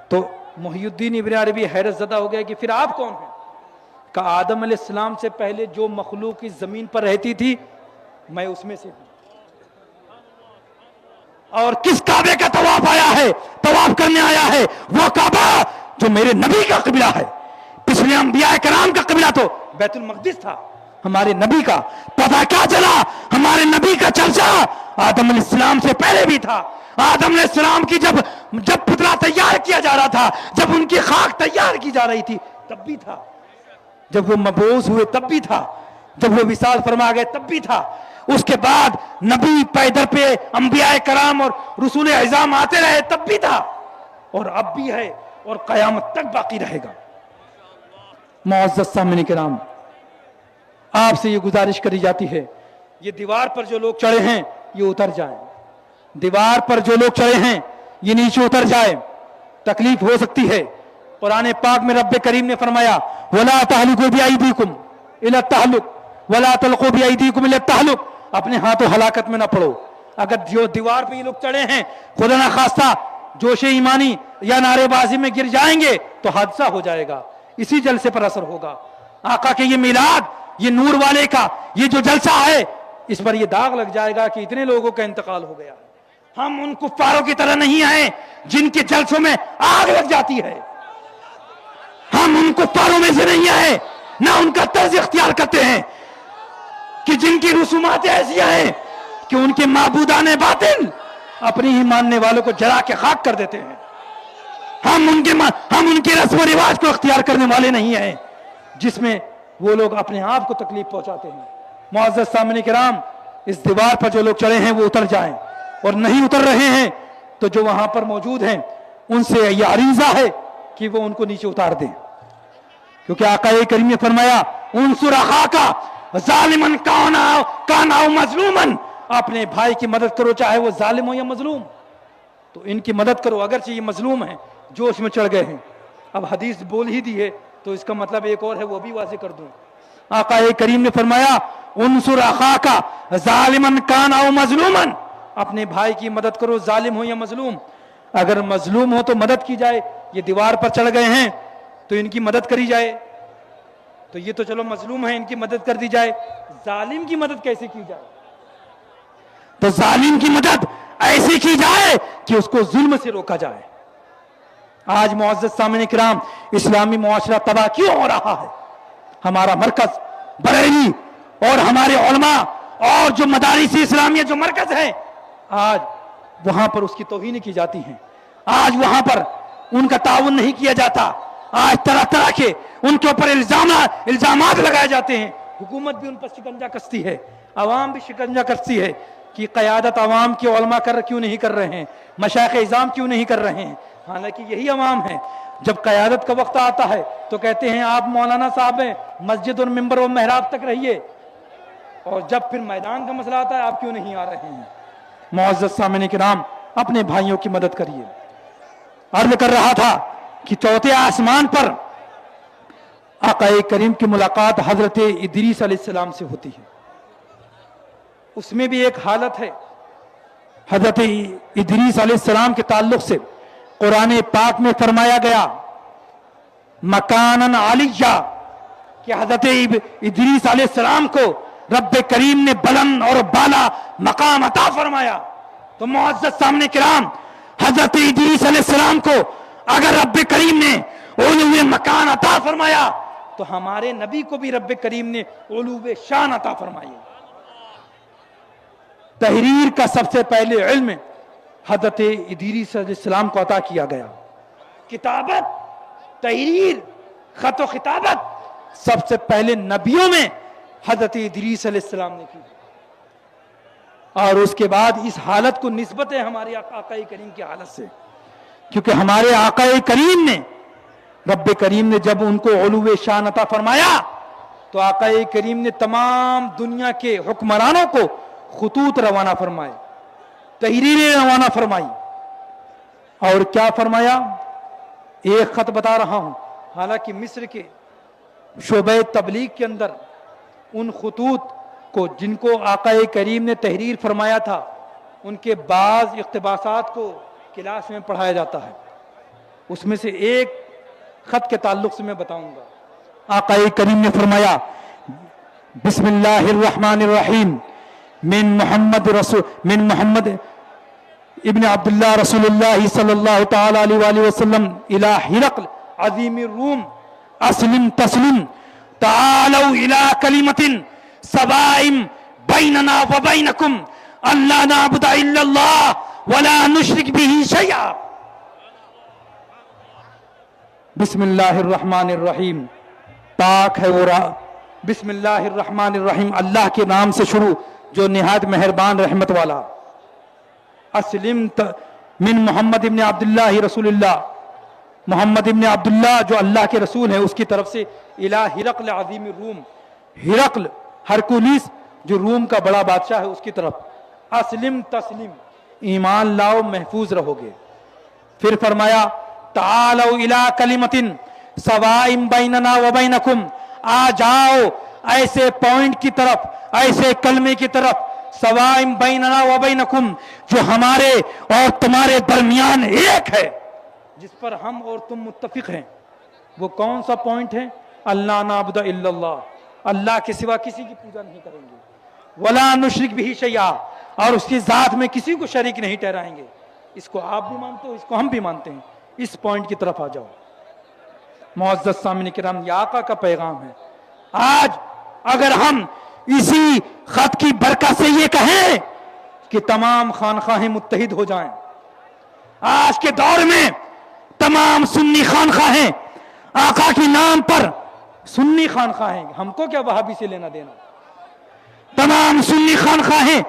تو محی الدین ابن عربی حیرت زدہ ہو گیا کہ پھر آپ کون ہیں؟ کہ آدم علیہ السلام سے پہلے جو مخلوق اس زمین پر رہتی تھی میں اس میں سے ہوں. اور کس کعبے کا طواف آیا ہے، طواف کرنے آیا ہے؟ وہ کعبہ جو میرے نبی کا قبلہ ہے. پچھلے انبیاء کرام کا قبلہ تو بیت المقدس تھا، ہمارے نبی کا پتہ کیا چلا؟ ہمارے نبی کا چرچا آدم علیہ السلام سے پہلے بھی تھا. آدم علیہ السلام کی جب پتلا تیار کیا جا رہا تھا، جب ان کی خاک تیار کی جا رہی تھی تب بھی تھا، جب وہ مبعوث ہوئے تب بھی تھا، جب وہ وصال فرما گئے تب بھی تھا. اس کے بعد نبی پیدر پہ انبیاء کرام اور رسول اعظام آتے رہے تب بھی تھا، اور اب بھی ہے اور قیامت تک باقی رہے گا. معزز سامعین کرام، آپ سے یہ گزارش کری جاتی ہے، یہ دیوار پر جو لوگ چڑھے ہیں یہ اتر جائیں. دیوار پر جو لوگ چڑھے ہیں یہ نیچے اتر جائیں. تکلیف ہو سکتی ہے. قرآن پاک میں رب کریم نے فرمایا وَلَا تَحْلُقُوا بِأَيْدِيكُمْ إِلَى التَّحْلُقِ وَلَا تَلْقُوا بِأَيْدِيكُمْ إِلَى التَّحْلُقِ. اپنے ہاتھوں ہلاکت میں نہ پڑو. اگر جو دیوار پہ یہ لوگ چڑھے ہیں خدا نہ خواستہ جوش ایمانی یا نعرے بازی میں گر جائیں گے تو حادثہ ہو جائے گا، اسی جلسے پر اثر ہوگا. آقا کے یہ میلاد، یہ نور والے کا یہ جو جلسہ ہے، اس پر یہ داغ لگ جائے گا کہ اتنے لوگوں کا انتقال ہو گیا. ہم ان کفاروں کی طرح نہیں ہیں جن کے جلسوں میں آگ لگ جاتی ہے. ہم ان کفاروں میں سے نہیں آئے، نہ ان کا طرز اختیار کرتے ہیں کہ جن کی رسومات ایسی ہیں کہ ان کے معبودان باطل اپنی ہی ماننے والوں کو جلا کے خاک کر دیتے ہیں. ہم ان کے رسم و رواج کو اختیار کرنے والے نہیں ہیں جس میں وہ لوگ اپنے آپ کو تکلیف پہنچاتے ہیں. معزز سامعین کرام، اس دیوار پر جو لوگ چڑھے ہیں وہ اتر جائیں، اور نہیں اتر رہے ہیں تو جو وہاں پر موجود ہیں ان سے یہ عریضہ ہے کہ وہ ان کو نیچے اتار دیں. کیونکہ آقا کریم نے فرمایا انصر اخاک ظالما کان او مظلوما، اپنے بھائی کی مدد کرو چاہے وہ ظالم ہو یا مظلوم. تو ان کی مدد کرو اگرچہ یہ مظلوم ہیں، جوش میں چڑھ گئے ہیں. اب حدیث بول ہی دی ہے تو اس کا مطلب ایک اور ہے، وہ بھی واضح کر دوں. آقا کریم نے فرمایا انصر اخاک ظالما کان او مظلوما، اپنے بھائی کی مدد کرو ظالم ہو یا مظلوم. اگر مظلوم ہو تو مدد کی جائے. یہ دیوار پر چڑھ گئے ہیں تو ان کی مدد کری جائے. تو یہ تو چلو مظلوم ہیں، ان کی مدد کر دی جائے. ظالم کی مدد کیسے کی جائے؟ تو ظالم کی مدد ایسی کی جائے کہ اس کو ظلم سے روکا جائے. آج معزز سامعین کرام، اسلامی معاشرہ تباہ کیوں ہو رہا ہے؟ ہمارا مرکز بریلی اور ہمارے علماء اور جو مدارس اسلامیہ جو مرکز ہے، آج وہاں پر اس کی توہین کی جاتی ہیں. آج وہاں پر ان کا تعاون نہیں کیا جاتا. آج طرح طرح کے ان کے اوپر الزامات لگائے جاتے ہیں. حکومت بھی ان پر شکنجہ کستی ہے، عوام بھی شکنجہ کستی ہے کہ قیادت عوام کی علماء کیوں نہیں کر رہے ہیں، مشائخ اعظام کیوں نہیں کر رہے ہیں. حالانکہ یہی عوام ہے. جب قیادت کا وقت آتا ہے تو کہتے ہیں آپ مولانا صاحب ہیں، مسجد اور ممبر و محراب تک رہیے، اور جب پھر میدان کا مسئلہ آتا ہے آپ کیوں نہیں آ رہے ہیں. معزز سامعین کرام، اپنے بھائیوں کی مدد کریے. عرض کر رہا تھا کہ چوتھے آسمان پر آقا کریم کی ملاقات حضرت ادریس علیہ السلام سے ہوتی ہے. اس میں بھی ایک حالت ہے. حضرت ادریس علیہ السلام کے تعلق سے قرآن پاک میں فرمایا گیا مکانن علیہ، کہ حضرت ادریس علیہ السلام کو رب کریم نے بلند اور بالا مقام عطا فرمایا. تو معزز سامنے کرام، حضرت ادریس علیہ السلام کو اگر رب کریم نے علو مکان عطا فرمایا تو ہمارے نبی کو بھی رب کریم نے علو شان عطا فرمائی. تحریر کا سب سے پہلے علم حضرت ادریس علیہ السلام کو عطا کیا گیا. کتابت تحریر خط و خطابت سب سے پہلے نبیوں میں حضرت ادریس علیہ السلام نے کی، اور اس کے بعد اس حالت کو نسبت ہے ہمارے آقا کریم کی حالت سے، کیونکہ ہمارے آقا کریم نے، رب کریم نے جب ان کو علو شان عطا فرمایا تو آقا کریم نے تمام دنیا کے حکمرانوں کو خطوط روانہ فرمائے، تحریریں روانہ فرمائی، اور کیا فرمایا؟ ایک خط بتا رہا ہوں، حالانکہ مصر کے شعبہ تبلیغ کے اندر ان خطوط کو جن کو آقا کریم نے تحریر فرمایا تھا ان کے بعض اقتباسات کو کلاس میں پڑھایا جاتا ہے، اس میں سے ایک خط کے تعلق سے میں بتاؤں گا۔ آقا کریم نے فرمایا بسم اللہ الرحمن الرحیم من محمد ابن عبداللہ رسول اللہ صلی اللہ تعالی علیہ وآلہ وسلم الى ہرقل عظیم الروم اسلم تسلم تعالوا الى کلمت سواء بیننا وبینکم اللہ نعبد الا اللہ ولا نشرک به شیئا۔ بسم اللہ الرحمن الرحیم، پاک ہے وہ بسم اللہ الرحمن الرحیم، اللہ کے نام سے شروع جو نہایت مہربان رحمت والا۔ اسلم من محمد ابن عبداللہ رسول اللہ، محمد ابن عبداللہ جو اللہ کے رسول ہیں اس کی طرف سے الہ ہرقل عظیم الروم، ہرقل ہرکولیس جو روم کا بڑا بادشاہ ہے اس کی طرف، اسلم تسلیم، ایمان لاؤ محفوظ رہو گے۔ پھر فرمایا تعالوا الى کلمت سواء بیننا وبینکم، آ جاؤ ایسے پوائنٹ کی طرف، ایسے کلمے کی طرف، سواء بیننا وبینکم جو ہمارے اور تمہارے درمیان ایک ہے، جس پر ہم اور تم متفق ہیں۔ وہ کون سا پوائنٹ ہے؟ اللہ نعبد الا اللہ، اللہ کے سوا کسی کی پوجا نہیں کریں گے، ولا نشرک به شیئا، اور اس کی ذات میں کسی کو شریک نہیں ٹھہرائیں گے۔ اس کو آپ بھی مانتے ہو، اس کو ہم بھی مانتے ہیں، اس پوائنٹ کی طرف آ جاؤ۔ معزز سامعین کرام، یہ آقا کا پیغام ہے۔ آج اگر ہم اسی خط کی برکت سے یہ کہیں کہ تمام خانخواہیں متحد ہو جائیں، آج کے دور میں تمام سنی خانخواہیں آقا کے نام پر، سنی خانخواہیں، ہم کو کیا وہابی سے لینا دینا، تمام سنی خانخواہیں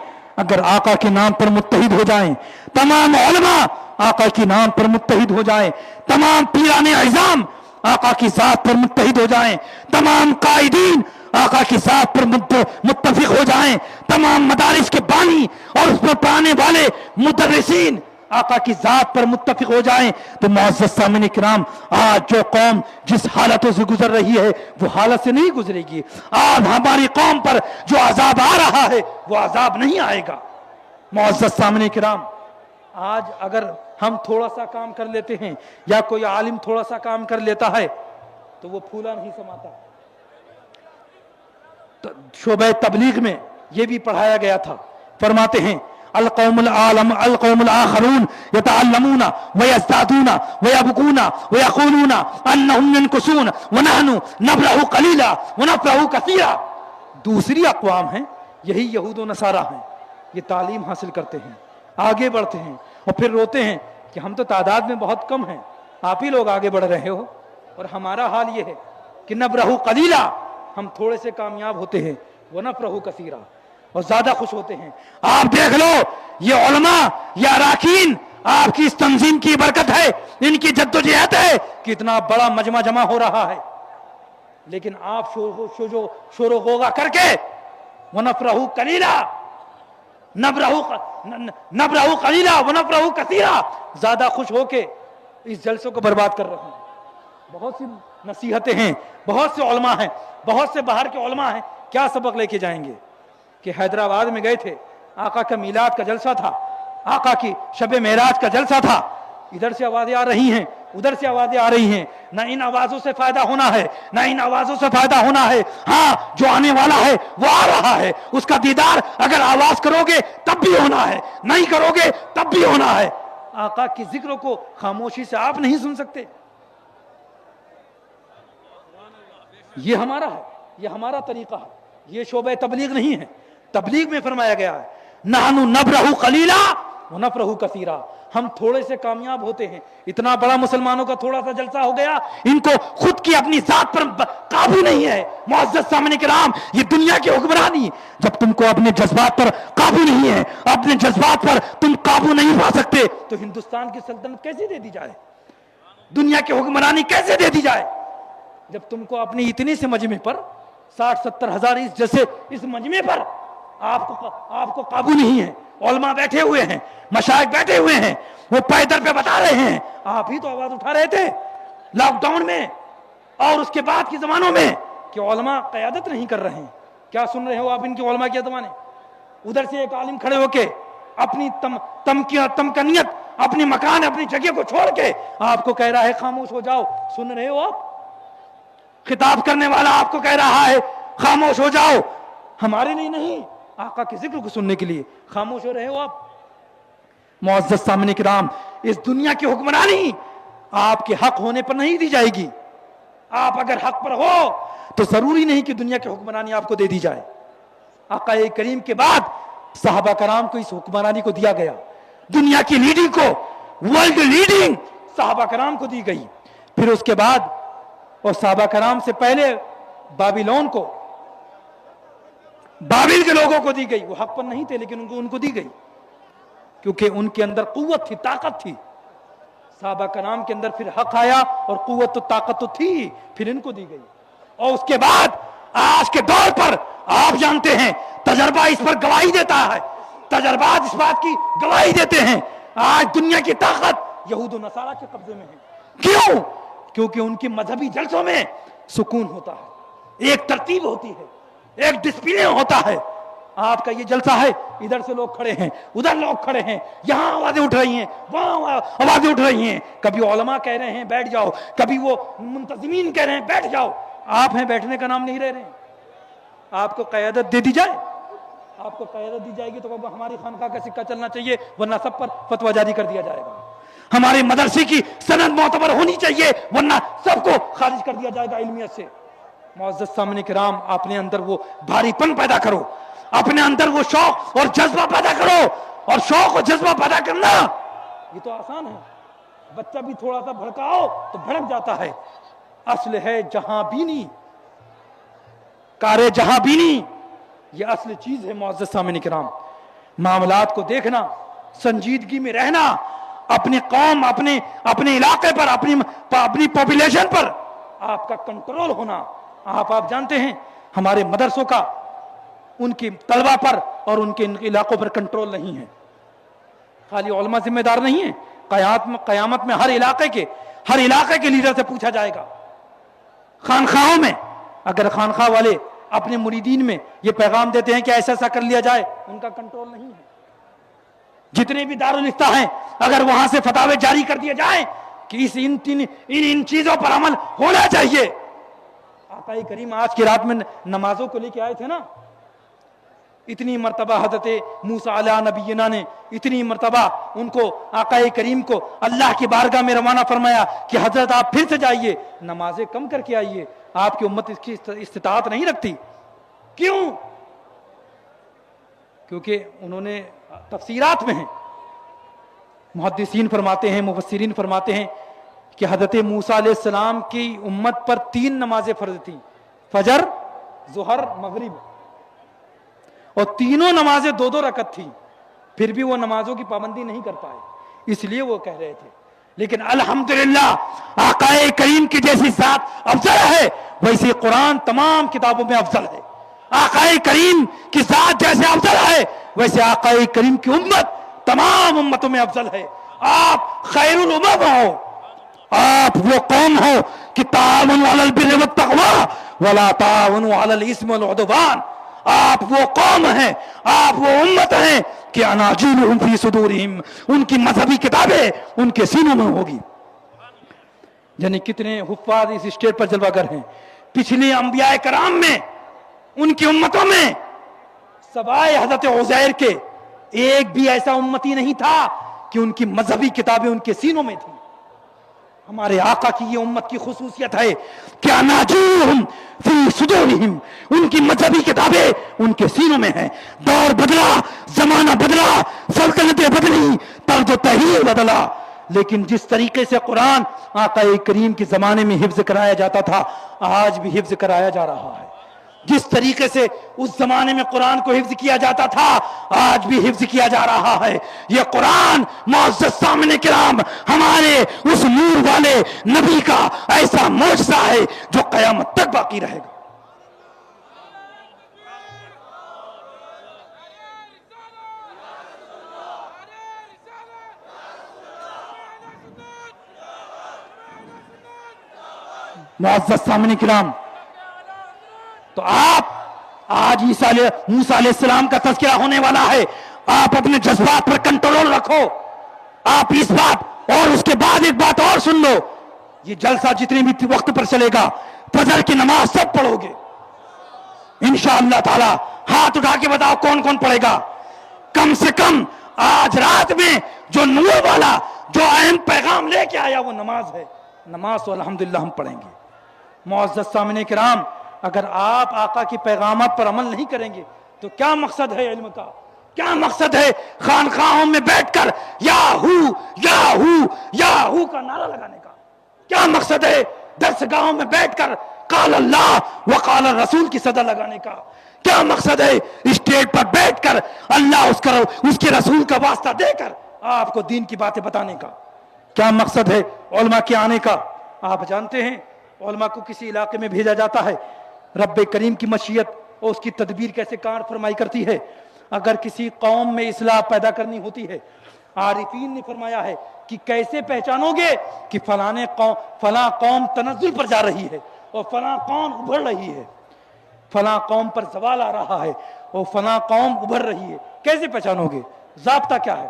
اگر آقا کے نام پر متحد ہو جائیں، تمام علماء آقا کے نام پر متحد ہو جائیں، تمام پیران اعظام آقا کی ذات پر متحد ہو جائیں، تمام قائدین آقا کی ذات پر متفق ہو جائیں، تمام مدارس کے بانی اور اس پر پڑھانے والے مدرسین آقا کی ذات پر متفق ہو جائیں، تو معزز سامعین کرام، آج جو قوم جس حالتوں سے گزر رہی ہے وہ حالت سے نہیں گزرے گی۔ آج ہماری قوم پر جو عذاب آ رہا ہے وہ عذاب نہیں آئے گا۔ معزز سامعین کرام، آج اگر ہم تھوڑا سا کام کر لیتے ہیں یا کوئی عالم تھوڑا سا کام کر لیتا ہے تو وہ پھولا نہیں سماتا۔ شعبہ تبلیغ میں یہ بھی پڑھایا گیا تھا، فرماتے ہیں القوم الآخرون يتعلمون ويزدادون ويبقون ويقولون انهم ينقصون ونحن نبرح قليلا ونفرح كثيرا۔ دوسری اقوام ہیں، یہی یہود و نصارہ ہیں، یہ تعلیم حاصل کرتے ہیں، آگے بڑھتے ہیں اور پھر روتے ہیں کہ ہم تو تعداد میں بہت کم ہیں، آپ ہی لوگ آگے بڑھ رہے ہو، اور ہمارا حال یہ ہے کہ نبرح قلیلا، ہم تھوڑے سے کامیاب ہوتے ہیں، ونفرح کثیرا، اور زیادہ خوش ہوتے ہیں۔ آپ دیکھ لو یہ علماء، یہ اراکین، آپ کی اس تنظیم کی برکت ہے، ان کی جدوجہد ہے کہ اتنا بڑا مجمع جمع ہو رہا ہے، لیکن آپ شور و غوغا کر کے ونفرح قلیلا، نبرح قلیلا ونفرح کثیرا، زیادہ خوش ہو کے اس جلسوں کو برباد کر رہے ہیں۔ بہت سی نصیحتیں ہیں، بہت سے علماء ہیں، بہت سے باہر کے علماء ہیں، کیا سبق لے کے جائیں گے؟ کہ حیدرآباد میں گئے تھے، آقا کا میلاد کا جلسہ تھا، آقا کی شب معراج کا جلسہ تھا، ادھر سے آوازیں آ رہی ہیں، ادھر سے آوازیں آ رہی ہیں، نہ ان آوازوں سے فائدہ ہونا ہے، نہ ان آوازوں سے فائدہ ہونا ہے، ہاں جو آنے والا ہے وہ آ رہا ہے، اس کا دیدار اگر آواز کرو گے تب بھی ہونا ہے، نہیں کرو گے تب بھی ہونا ہے۔ آقا کی ذکر کو خاموشی سے آپ نہیں سن سکتے، یہ ہمارا ہے، یہ ہمارا طریقہ ہے، یہ شعبہ تبلیغ نہیں ہے۔ تبلیغ میں فرمایا گیا ہے نحن نبرح قلیلا ونفرح کثیرا. ہم تھوڑے سے کامیاب ہوتے ہیں. اتنا بڑا مسلمانوں کا تھوڑا سا جلسہ ہو گیا, ان کو خود کی اپنی ذات پر قابو نہیں ہے. معزز سامعین کرام, یہ دنیا کی حکمرانی, جب تم کو اپنے جذبات پر قابو نہیں ہے, اپنے جذبات پر تم قابو نہیں پا سکتے, تو ہندوستان کی سلطنت کیسے دے دی جائے, دنیا کی حکمرانی کیسے دے دی جائے؟ جب تم کو اپنی اتنی سے مجمع پر 60-70 ہزار جیسے اس مجمع پر آپ کو قابو نہیں ہے. علماء بیٹھے ہوئے ہیں, مشائخ بیٹھے ہوئے ہیں, وہ پیدل پہ بتا رہے ہیں. آپ ہی تو آواز اٹھا رہے تھے لاک ڈاؤن میں اور اس کے بعد کے زمانوں میں کہ علماء قیادت نہیں کر رہے ہیں. کیا سن رہے ہو آپ ان کے علماء کے زمانے؟ ادھر سے ایک عالم کھڑے ہو کے اپنی تمکنیت, اپنی مکان, اپنی جگہ کو چھوڑ کے آپ کو کہہ رہا ہے خاموش ہو جاؤ. سن رہے ہو آپ؟ خطاب کرنے والا آپ کو کہہ رہا ہے خاموش ہو جاؤ. ہمارے لیے نہیں, آقا کے ذکر کو سننے کے لیے خاموش ہو رہے ہو آپ. معزز سامعین کرام, اس دنیا کی حکمرانی آپ کے حق ہونے پر نہیں دی جائے گی. آپ اگر حق پر ہو تو ضروری نہیں کہ دنیا کی حکمرانی آپ کو دے دی جائے. آقا کریم کے بعد صحابہ کرام کو اس حکمرانی کو دیا گیا. دنیا کی لیڈنگ کو, ورلڈ لیڈنگ صحابہ کرام کو دی گئی. پھر اس کے بعد, اور صحابہ کرام سے پہلے بابلون کو, بابل کے لوگوں کو دی گئی. وہ حق پر نہیں تھے لیکن ان کو دی گئی, کیونکہ ان کے اندر قوت تھی, طاقت تھی. صحابہ کرام کے اندر پھر حق آیا اور قوت و طاقت تو تھی, پھر ان کو دی گئی. اور اس کے بعد آج کے دور پر آپ جانتے ہیں تجربہ اس پر گواہی دیتا ہے, تجربات اس بات کی گواہی دیتے ہیں آج دنیا کی طاقت یہود و نصارہ کے قبضے میں ہے. کیوں؟ کیونکہ ان کے مذہبی جلسوں میں سکون ہوتا ہے, ایک ترتیب ہوتی ہے, ایک ڈسپلن ہوتا ہے. آپ کا یہ جلسہ ہے, ادھر سے لوگ کھڑے ہیں, ادھر لوگ کھڑے ہیں, یہاں آوازیں اٹھ رہی ہیں, وہاں آوازیں اٹھ رہی ہیں. کبھی علماء کہہ رہے ہیں بیٹھ جاؤ, کبھی وہ منتظمین کہہ رہے ہیں بیٹھ جاؤ. آپ ہیں بیٹھنے کا نام نہیں لے رہے ہیں. آپ کو قیادت دے دی جائے, آپ کو قیادت دی جائے گی تو ہماری خانقاہ کا سکہ چلنا چاہیے, ورنہ سب پر فتویٰ جاری کر دیا جائے گا. ہمارے مدرسے کی سند معتبر ہونی چاہیے, ورنہ سب کو خارج کر دیا جائے گا علمیت سے. معزز سامعین کرام, اپنے اندر وہ بھاری پن پیدا کرو, اپنے اندر وہ شوق اور جذبہ پیدا کرو. اور شوق اور جذبہ پیدا کرنا یہ تو آسان ہے, بچہ بھی تھوڑا سا بھڑکاؤ تو بھڑک جاتا ہے. اصل ہے جہاں بینی, کار جہاں بینی, یہ اصل چیز ہے. معزز سامعین کرام, معاملات کو دیکھنا, سنجیدگی میں رہنا, اپنے قوم, اپنے علاقے پر, اپنی پاپولیشن پر آپ کا کنٹرول ہونا. آپ جانتے ہیں ہمارے مدرسوں کا ان کی طلبہ پر اور ان کے علاقوں پر کنٹرول نہیں ہے. خالی علماء ذمہ دار نہیں ہیں, قیامت میں ہر علاقے کے لیڈر سے پوچھا جائے گا. خانخواہوں میں اگر خانخواہ والے اپنے مریدین میں یہ پیغام دیتے ہیں کہ ایسا ایسا کر لیا جائے, ان کا کنٹرول نہیں ہے. جتنے بھی دارالافتاء ہیں اگر وہاں سے فتاوے جاری کر دیے جائیں کہ ان چیزوں پر عمل ہونا چاہیے. آقا کریم آج کی رات میں نمازوں کو لے کے آئے تھے نا, اتنی مرتبہ حضرت موسیٰ علیہ نبینا نے اتنی مرتبہ ان کو, آقا کریم کو اللہ کی بارگاہ میں روانہ فرمایا کہ حضرت آپ پھر سے جائیے, نمازیں کم کر کے آئیے, آپ کی امت اس کی استطاعت نہیں رکھتی. کیوں؟ کیونکہ انہوں نے تفسیرات میں ہیں, محدثین فرماتے ہیں, مفسرین فرماتے ہیں کہ حضرت موسیٰ علیہ السلام کی امت پر 3 نمازیں فرض تھیں, فجر, ظہر, مغرب, اور تینوں نمازیں 2-2 رکعت تھیں. پھر بھی وہ نمازوں کی پابندی نہیں کر پائے, اس لیے وہ کہہ رہے تھے. لیکن الحمدللہ آقا کریم کی جیسی ذات افضل ہے ویسی قرآن تمام کتابوں میں افضل ہے. آقا کریم کی ذات جیسے افضل ہے ویسے آقا کریم کی امت تمام امتوں میں افضل ہے. آپ خیر الامم ہو, آپ وہ قوم ہو کہ تعاونوا علی البر والتقوی ولا تعاونوا علی الاثم والعدوان. آپ وہ قوم ہیں, آپ وہ امت ہیں کہ اناجیلہم فی صدورہم, ان کی مذہبی کتابیں ان کے سینوں میں ہوگی. یعنی کتنے حفاظ اس اسٹیٹ پر جلوہ گر ہیں. پچھلے انبیاء کرام میں, ان کی امتوں میں سوائے حضرت عزیر کے ایک بھی ایسا امتی نہیں تھا کہ ان کی مذہبی کتابیں ان کے سینوں میں تھیں. ہمارے آقا کی یہ امت کی خصوصیت ہے کہ اناجیلہم فی صدورہم، ان کی مذہبی کتابیں ان کے سینوں میں ہیں. دور بدلا، زمانہ بدلا، سلطنتیں بدلی، طرز و تحریر بدلا، لیکن جس طریقے سے قرآن آقا کریم کے زمانے میں حفظ کرایا جاتا تھا آج بھی حفظ کرایا جا رہا ہے. جس طریقے سے اس زمانے میں قرآن کو حفظ کیا جاتا تھا آج بھی حفظ کیا جا رہا ہے. یہ قرآن معزز سامعین کرام ہمارے اس نور والے نبی کا ایسا معجزہ ہے جو قیامت تک باقی رہے گا. معزز سامعین کرام، تو آپ آج موسیٰ علیہ السلام کا تذکرہ ہونے والا ہے. آپ اپنے جذبات پر کنٹرول رکھو. آپ اس بات اور اس کے بعد ایک بات اور سن لو، یہ جلسہ جتنے بھی وقت پر چلے گا فجر کی نماز سب پڑھو گے انشاءاللہ تعالی. ہاتھ اٹھا کے بتاؤ کون کون پڑھے گا. کم سے کم آج رات میں جو نور والا جو اہم پیغام لے کے آیا وہ نماز ہے. نماز تو الحمدللہ ہم پڑھیں گے. معزز سامعین کرام، اگر آپ آقا کی پیغامات پر عمل نہیں کریں گے تو کیا مقصد ہے علم کا؟ کیا مقصد ہے خانقاہوں میں بیٹھ کر یا ہو یا ہو یا ہو کا نعرہ لگانے کا؟ کیا مقصد ہے درسگاہوں میں بیٹھ کر قال اللہ وقال الرسول کی صدا لگانے کا؟ کیا مقصد ہے اسٹیج پر بیٹھ کر اللہ اس کے رسول کا واسطہ دے کر آپ کو دین کی باتیں بتانے کا؟ کیا مقصد ہے علماء کے آنے کا؟ آپ جانتے ہیں علماء کو کسی علاقے میں بھیجا جاتا ہے، رب کریم کی مشیت اور اس کی تدبیر کیسے کار فرمائی کرتی ہے. اگر کسی قوم میں اصلاح پیدا کرنی ہوتی ہے، عارفین نے فرمایا ہے کہ کیسے پہچانو گے کہ فلاں قوم تنزل پر جا رہی ہے اور فلاں قوم ابھر رہی ہے، فلاں قوم پر زوال آ رہا ہے اور فلاں قوم ابھر رہی ہے، کیسے پہچانو گے؟ ضابطہ کیا ہے؟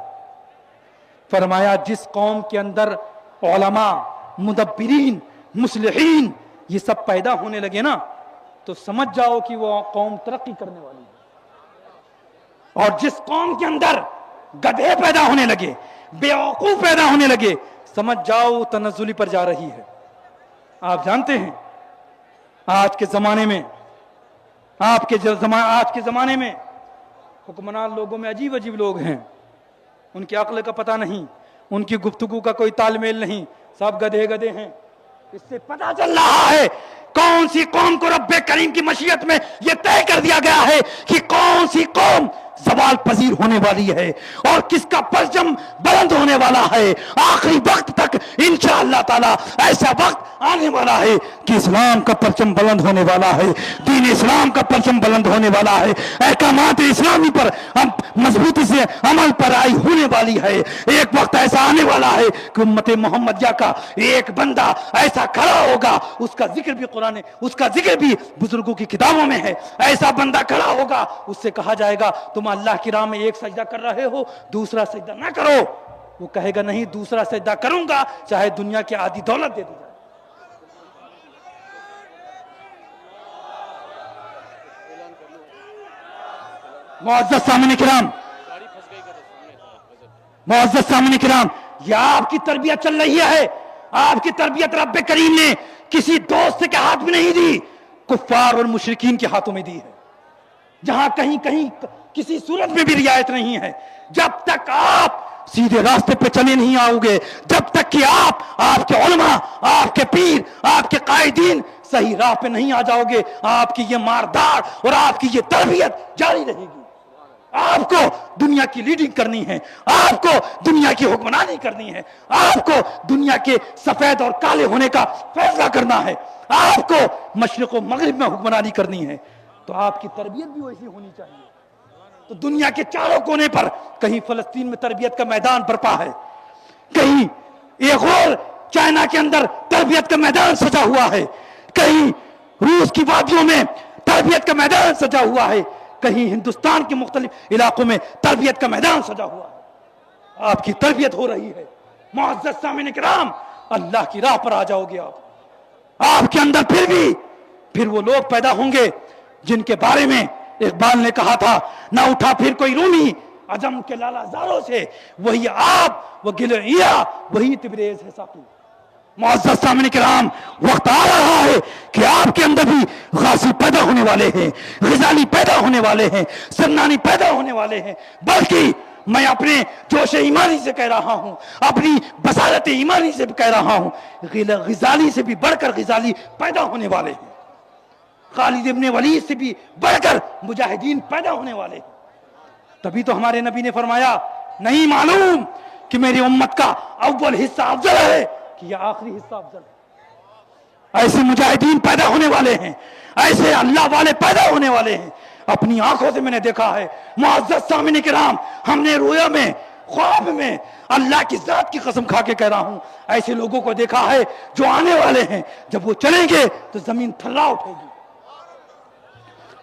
فرمایا جس قوم کے اندر علماء، مدبرین، مصلحین یہ سب پیدا ہونے لگے نا تو سمجھ جاؤ کہ وہ قوم ترقی کرنے والی ہے. اور جس قوم کے اندر گدھے پیدا ہونے لگے، بیوقوف پیدا ہونے لگے، سمجھ جاؤ تنزلی پر جا رہی ہے. آپ جانتے ہیں آج کے زمانے میں حکمران لوگوں میں عجیب عجیب لوگ ہیں. ان کی عقل کا پتہ نہیں، ان کی گفتگو کا کوئی تال میل نہیں، سب گدھے ہیں. اس سے پتہ چل رہا ہے کون سی قوم کو رب کریم کی مشیت میں یہ طے کر دیا گیا ہے کہ کون سی قوم زوال پذیر ہونے والی ہے اور کس کا پرچم بلند ہونے والا ہے. آخری وقت تک انشاءاللہ تعالی ایسا وقت آنے والا ہے کہ اسلام کا پرچم بلند ہونے والا ہے، دین اسلام کا پرچم بلند ہونے والا ہے، احکامات اسلامی پر مضبوطی سے عمل پر آئی ہونے والی ہے. ایک وقت ایسا آنے والا ہے کہ امت محمدیہ کا ایک بندہ ایسا کھڑا ہوگا، اس کا ذکر بھی قرآن، اس کا ذکر بھی بزرگوں کی کتابوں میں ہے. ایسا بندہ کھڑا ہوگا، اس سے کہا جائے گا تم اللہ کی راہ میں ایک سجدہ کر رہے ہو، دوسرا سجدہ نہ کرو. وہ کہے گا نہیں، دوسرا سجدہ کروں گا چاہے دنیا کی آدھی دولت دے دی جائے. معزز سامعین کرام، یہ آپ کی تربیت چل رہی ہے. آپ کی تربیت رب کریم نے کسی دوست کے ہاتھ میں نہیں دی، کفار اور مشرکین کے ہاتھوں میں دی ہے، جہاں کہیں کسی صورت میں بھی رعایت نہیں ہے. جب تک آپ سیدھے راستے پہ چلے نہیں آؤ گے، جب تک کہ آپ کے علماء، آپ کے پیر، آپ کے قائدین صحیح راہ پہ نہیں آ جاؤ گے، آپ کی یہ ماردار اور آپ کی یہ تربیت جاری رہے گی. آپ کو دنیا کی لیڈنگ کرنی ہے، آپ کو دنیا کی حکمرانی کرنی ہے، آپ کو دنیا کے سفید اور کالے ہونے کا فیصلہ کرنا ہے، آپ کو مشرق و مغرب میں حکمرانی کرنی ہے، تو آپ کی تربیت بھی ویسی ہونی چاہیے. تو دنیا کے چاروں کونے پر کہیں فلسطین میں تربیت کا میدان برپا ہے، کہیں ایک اور چائنا کے اندر تربیت کا میدان سجا ہوا ہے، کہیں روس کی وادیوں میں تربیت کا میدان سجا ہوا ہے، کہیں ہندوستان کے مختلف علاقوں میں تربیت کا میدان سجا ہوا ہے. آپ کی تربیت ہو رہی ہے. معزز سامعین کرام، اللہ کی راہ پر آ جاؤ گے آپ کے اندر پھر وہ لوگ پیدا ہوں گے جن کے بارے میں اقبال نے کہا تھا، نہ اٹھا پھر کوئی رومی عجم کے لالا زاروں سے، وہی آپ وہ گلیا وہی تبریز ہے ساقی. معزز سامعین کرام، وقت آ رہا ہے کہ آپ کے اندر بھی غازی پیدا ہونے والے ہیں، غزالی پیدا ہونے والے ہیں، سنانی پیدا ہونے والے ہیں، بلکہ میں اپنے جوش ایمانی سے کہہ رہا ہوں، اپنی بصارت ایمانی سے کہہ رہا ہوں، غزالی سے بھی بڑھ کر غزالی پیدا ہونے والے ہیں، خالد ابن ولید سے بھی بڑھ کر مجاہدین پیدا ہونے والے ہیں۔ تبھی تو ہمارے نبی نے فرمایا، نہیں معلوم کہ میری امت کا اول حصہ افضل ہے کہ یہ آخری حصہ افضل ہے۔ ایسے مجاہدین پیدا ہونے والے ہیں، ایسے اللہ والے پیدا ہونے والے ہیں، اپنی آنکھوں سے میں نے دیکھا ہے۔ معزز سامعین کرام، ہم نے رویا میں، خواب میں، اللہ کی ذات کی قسم کھا کے کہہ رہا ہوں، ایسے لوگوں کو دیکھا ہے جو آنے والے ہیں، جب وہ چلیں گے تو زمین تھلا اٹھے گی۔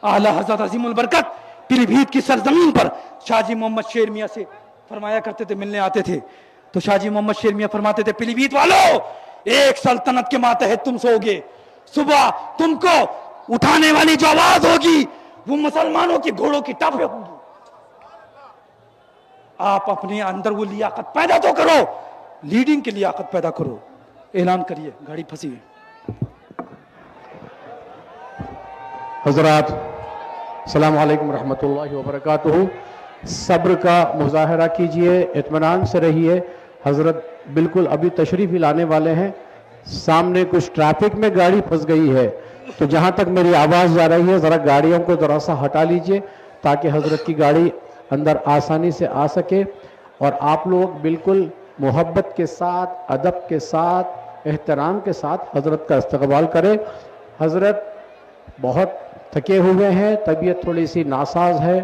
اعلیٰ حضرت عظیم البرکت پیلی بھیت کی سرزمین پر شاہ جی محمد شیر میاں سے فرمایا کرتے تھے، ملنے آتے تھے تو شاہ جی محمد شیر میاں فرماتے تھے، پیلی بھیت والو، ایک سلطنت کے ماتحت تم سو گے، صبح تم کو اٹھانے والی جو آواز ہوگی وہ مسلمانوں کی گھوڑوں کی ٹاپیں ہوں گی۔ آپ اپنے اندر وہ لیاقت پیدا تو کرو، لیڈنگ کی لیاقت پیدا کرو۔ اعلان کریے، گاڑی پھنسی ہے۔ حضرات السلام علیکم ورحمۃ اللہ وبرکاتہ۔ صبر کا مظاہرہ کیجئے، اطمینان سے رہیے۔ حضرت بالکل ابھی تشریف لانے والے ہیں۔ سامنے کچھ ٹریفک میں گاڑی پھنس گئی ہے، تو جہاں تک میری آواز جا رہی ہے ذرا گاڑیوں کو ذرا سا ہٹا لیجئے تاکہ حضرت کی گاڑی اندر آسانی سے آ سکے، اور آپ لوگ بالکل محبت کے ساتھ، ادب کے ساتھ، احترام کے ساتھ حضرت کا استقبال کریں۔ حضرت بہت تھکے ہوئے ہیں، طبیعت تھوڑی سی ناساز ہے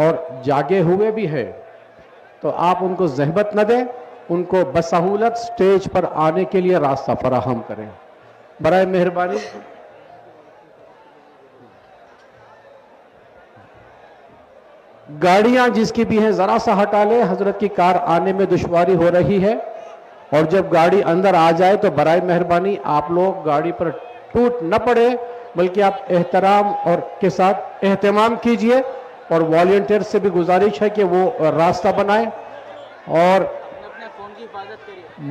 اور جاگے ہوئے بھی ہیں، تو آپ ان کو زحمت نہ دیں، ان کو بسہولت سٹیج پر آنے کے لیے راستہ فراہم کریں برائے مہربانی۔ گاڑیاں جس کی بھی ہیں ذرا سا ہٹا لیں، حضرت کی کار آنے میں دشواری ہو رہی ہے، اور جب گاڑی اندر آ جائے تو برائے مہربانی آپ لوگ گاڑی پر ٹوٹ نہ پڑے، بلکہ آپ احترام اور کے ساتھ اہتمام کیجئے، اور والنٹیئر سے بھی گزارش ہے کہ وہ راستہ بنائیں، اور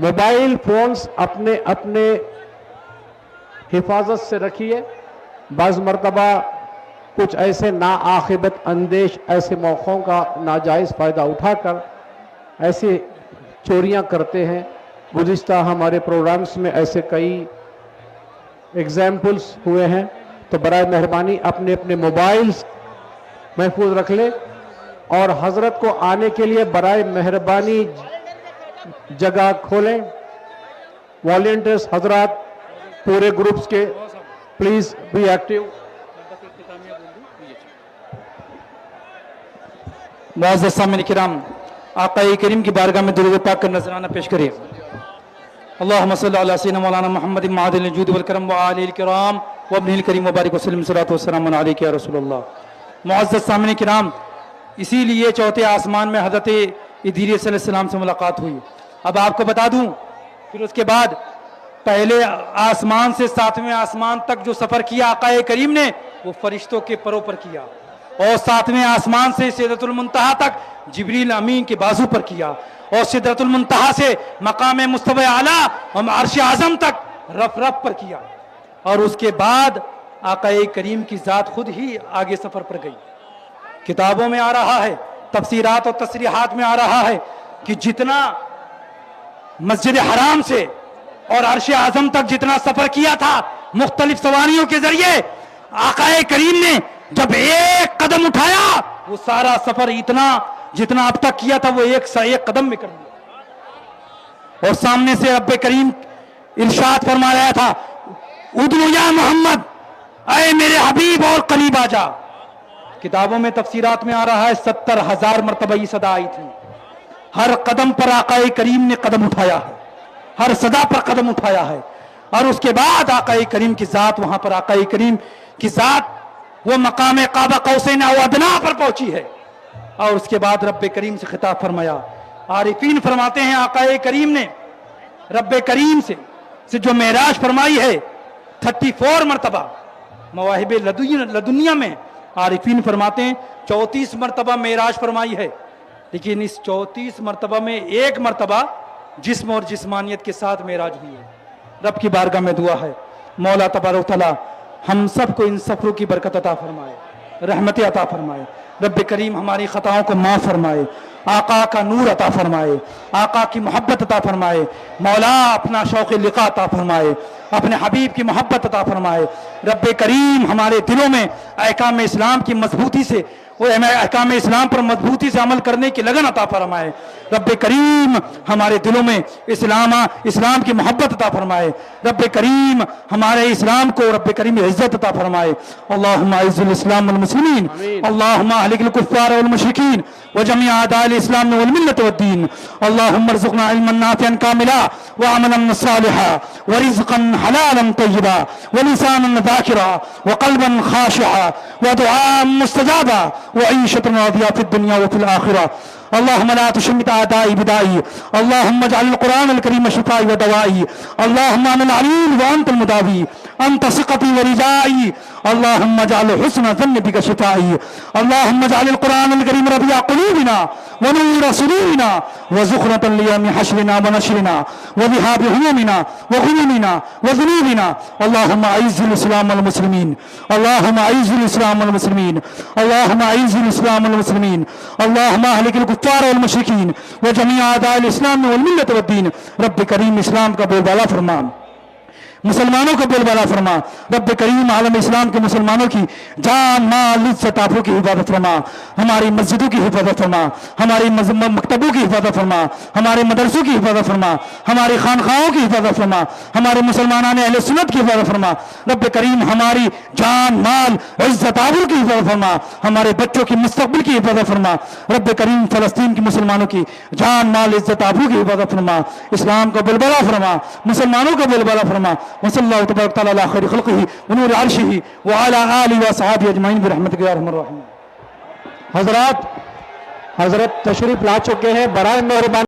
موبائل فونز اپنے اپنے حفاظت سے رکھیے۔ بعض مرتبہ کچھ ایسے ناعاقبت اندیش ایسے موقعوں کا ناجائز فائدہ اٹھا کر ایسے چوریاں کرتے ہیں۔ گزشتہ ہمارے پروگرامز میں ایسے کئی ایگزامپلز ہوئے ہیں، تو برائے مہربانی اپنے اپنے موبائلز محفوظ رکھ لیں، اور حضرت کو آنے کے لیے برائے مہربانی جگہ کھولیں۔ والنٹیئرز حضرات پورے گروپس کے پلیز بی ایکٹیو۔ معزز سامعین کرام، آقا کریم کی بارگاہ میں درود پاک کا نذرانہ پیش کریے۔ اللہم صلی علی سیدنا مولانا محمد معدن الجود والکرم وآلہ الکرام وابنہ الکریم وبارک وسلم صلاۃ والسلام علیک یا رسول اللہ۔ معزز سامعین کرام، اسی لیے چوتھے آسمان میں حضرت ادریس علیہ السلام سے ملاقات ہوئی۔ اب آپ کو بتا دوں، پھر اس کے بعد پہلے آسمان سے ساتویں آسمان تک جو سفر کیا آقا کریم نے، وہ فرشتوں کے پروں پر کیا، اور ساتویں آسمان سے سدرۃ المنتہا تک جبریل امین کے بازو پر کیا، اور سدرۃ المنتہا سے مقام مستوی اعلیٰ اور عرش اعظم تک رف رف پر کیا، اور اس کے بعد آقا کریم کی ذات خود ہی آگے سفر پر گئی۔ کتابوں میں آ رہا ہے، تفسیرات اور تصریحات میں آ رہا ہے کہ جتنا مسجد حرام سے اور عرش اعظم تک جتنا سفر کیا تھا مختلف سواریوں کے ذریعے، آقا کریم نے جب ایک قدم اٹھایا وہ سارا سفر اتنا جتنا اب تک کیا تھا وہ ایک قدم میں کر دیا۔ اور سامنے سے رب کریم ارشاد فرما رہا تھا، ادعو یا محمد، اے میرے حبیب اور قریب آ جا۔ کتابوں میں تفسیرات میں آ رہا ہے 70,000 مرتبہ یہ صدا آئی تھی۔ ہر قدم پر آقا کریم نے قدم اٹھایا ہے، ہر صدا پر قدم اٹھایا ہے، اور اس کے بعد آقا کریم کی ذات وہاں پر آقا کریم کی ذات وہ مقام قاب قوسین او ادنا پر پہنچی ہے، اور اس کے بعد رب کریم سے خطاب فرمایا۔ عارفین فرماتے ہیں آقا کریم نے رب کریم سے جو معراج فرمائی ہے 34 مرتبہ مواہب لدنیا میں، عارفین فرماتے ہیں 34 مرتبہ معراج فرمائی ہے، لیکن اس 34 مرتبہ میں ایک مرتبہ جسم اور جسمانیت کے ساتھ معراج ہوئی ہے، رب کی بارگاہ میں دعا ہے مولا تبارک تعالیٰ ہم سب کو ان سفروں کی برکت عطا فرمائے، رحمت عطا فرمائے، رب کریم ہماری خطاؤں کو معاف فرمائے، آقا کا نور عطا فرمائے، آقا کی محبت عطا فرمائے، مولا اپنا شوق لقاء عطا فرمائے، اپنے حبیب کی محبت عطا فرمائے، رب کریم ہمارے دلوں میں احکام اسلام کی مضبوطی سے وہ احکام اسلام پر مضبوطی سے عمل کرنے کی لگن عطا فرمائے، رب کریم ہمارے دلوں میں اسلام کی محبت عطا فرمائے، رب کریم ہمارے اسلام کو رب کریم عزت عطا فرمائے۔ اللہم اعز الاسلام والمسلمین، اللہم اہلک الکفار والمشرکین وجميع اعداء الاسلام والملة والدين، اللهم ارزقنا علما نافعا كاملا وعملا صالحا ورزقا حلالا طيبا ولسانا ذاكرا وقلبا خاشعا ودعاء مستجابا وعيشة راضية في الدنيا وفي الآخرة۔ اللهم لا تشمت أعدائي بدائي، اللهم اجعل القرآن الكريم شفائي ودوائي، اللهم أنا العليل وأنت المداوي، أنت ثقتي ورجائي، اللهم اجعل حسن ظن بك شفائي، اللهم اجعل القرآن الكريم ربيع قلوبنا ونور صدورنا وزخرة ليوم حشرنا ونشرنا وذهاب همومنا وغمومنا وذنوبنا، اللهم أعز الإسلام والمسلمين، اللهم أعز الإسلام والمسلمين، اللهم أعز الإسلام والمسلمين، اللهم أهلك الكفار والمشركين وجميع أعداء الإسلام والملة والدين۔ رب کریم اسلام کا بول بالا فرما، مسلمانوں کا بول بالا فرما، رب کریم عالم اسلام کے مسلمانوں کی جان مال عزت آبرو کی حفاظت فرما، ہماری مسجدوں کی حفاظت فرما، ہماری مکتبوں کی حفاظت فرما، ہمارے مدرسوں کی حفاظت فرما، ہماری خانخواہوں کی حفاظت فرما، ہمارے مسلمانان اہل سنت کی حفاظت فرما، رب کریم ہماری جان مال عزت آبرو کی حفاظت فرما، ہمارے بچوں کی مستقبل کی حفاظت فرما، رب کریم فلسطین کے مسلمانوں کی جان مال عزت آبرو کی حفاظت فرما، اسلام کا بلبلا فرما، مسلمانوں کا بلبلا فرما، وصلی اللہ تبارک تعالی علی خیر خلقہ ونور عرشہ وعلی آلہ وصحابہ اجمعین برحمتک یا ارحم الراحمین۔ حضرات، حضرت تشریف لا چکے ہیں، برائے مہربانی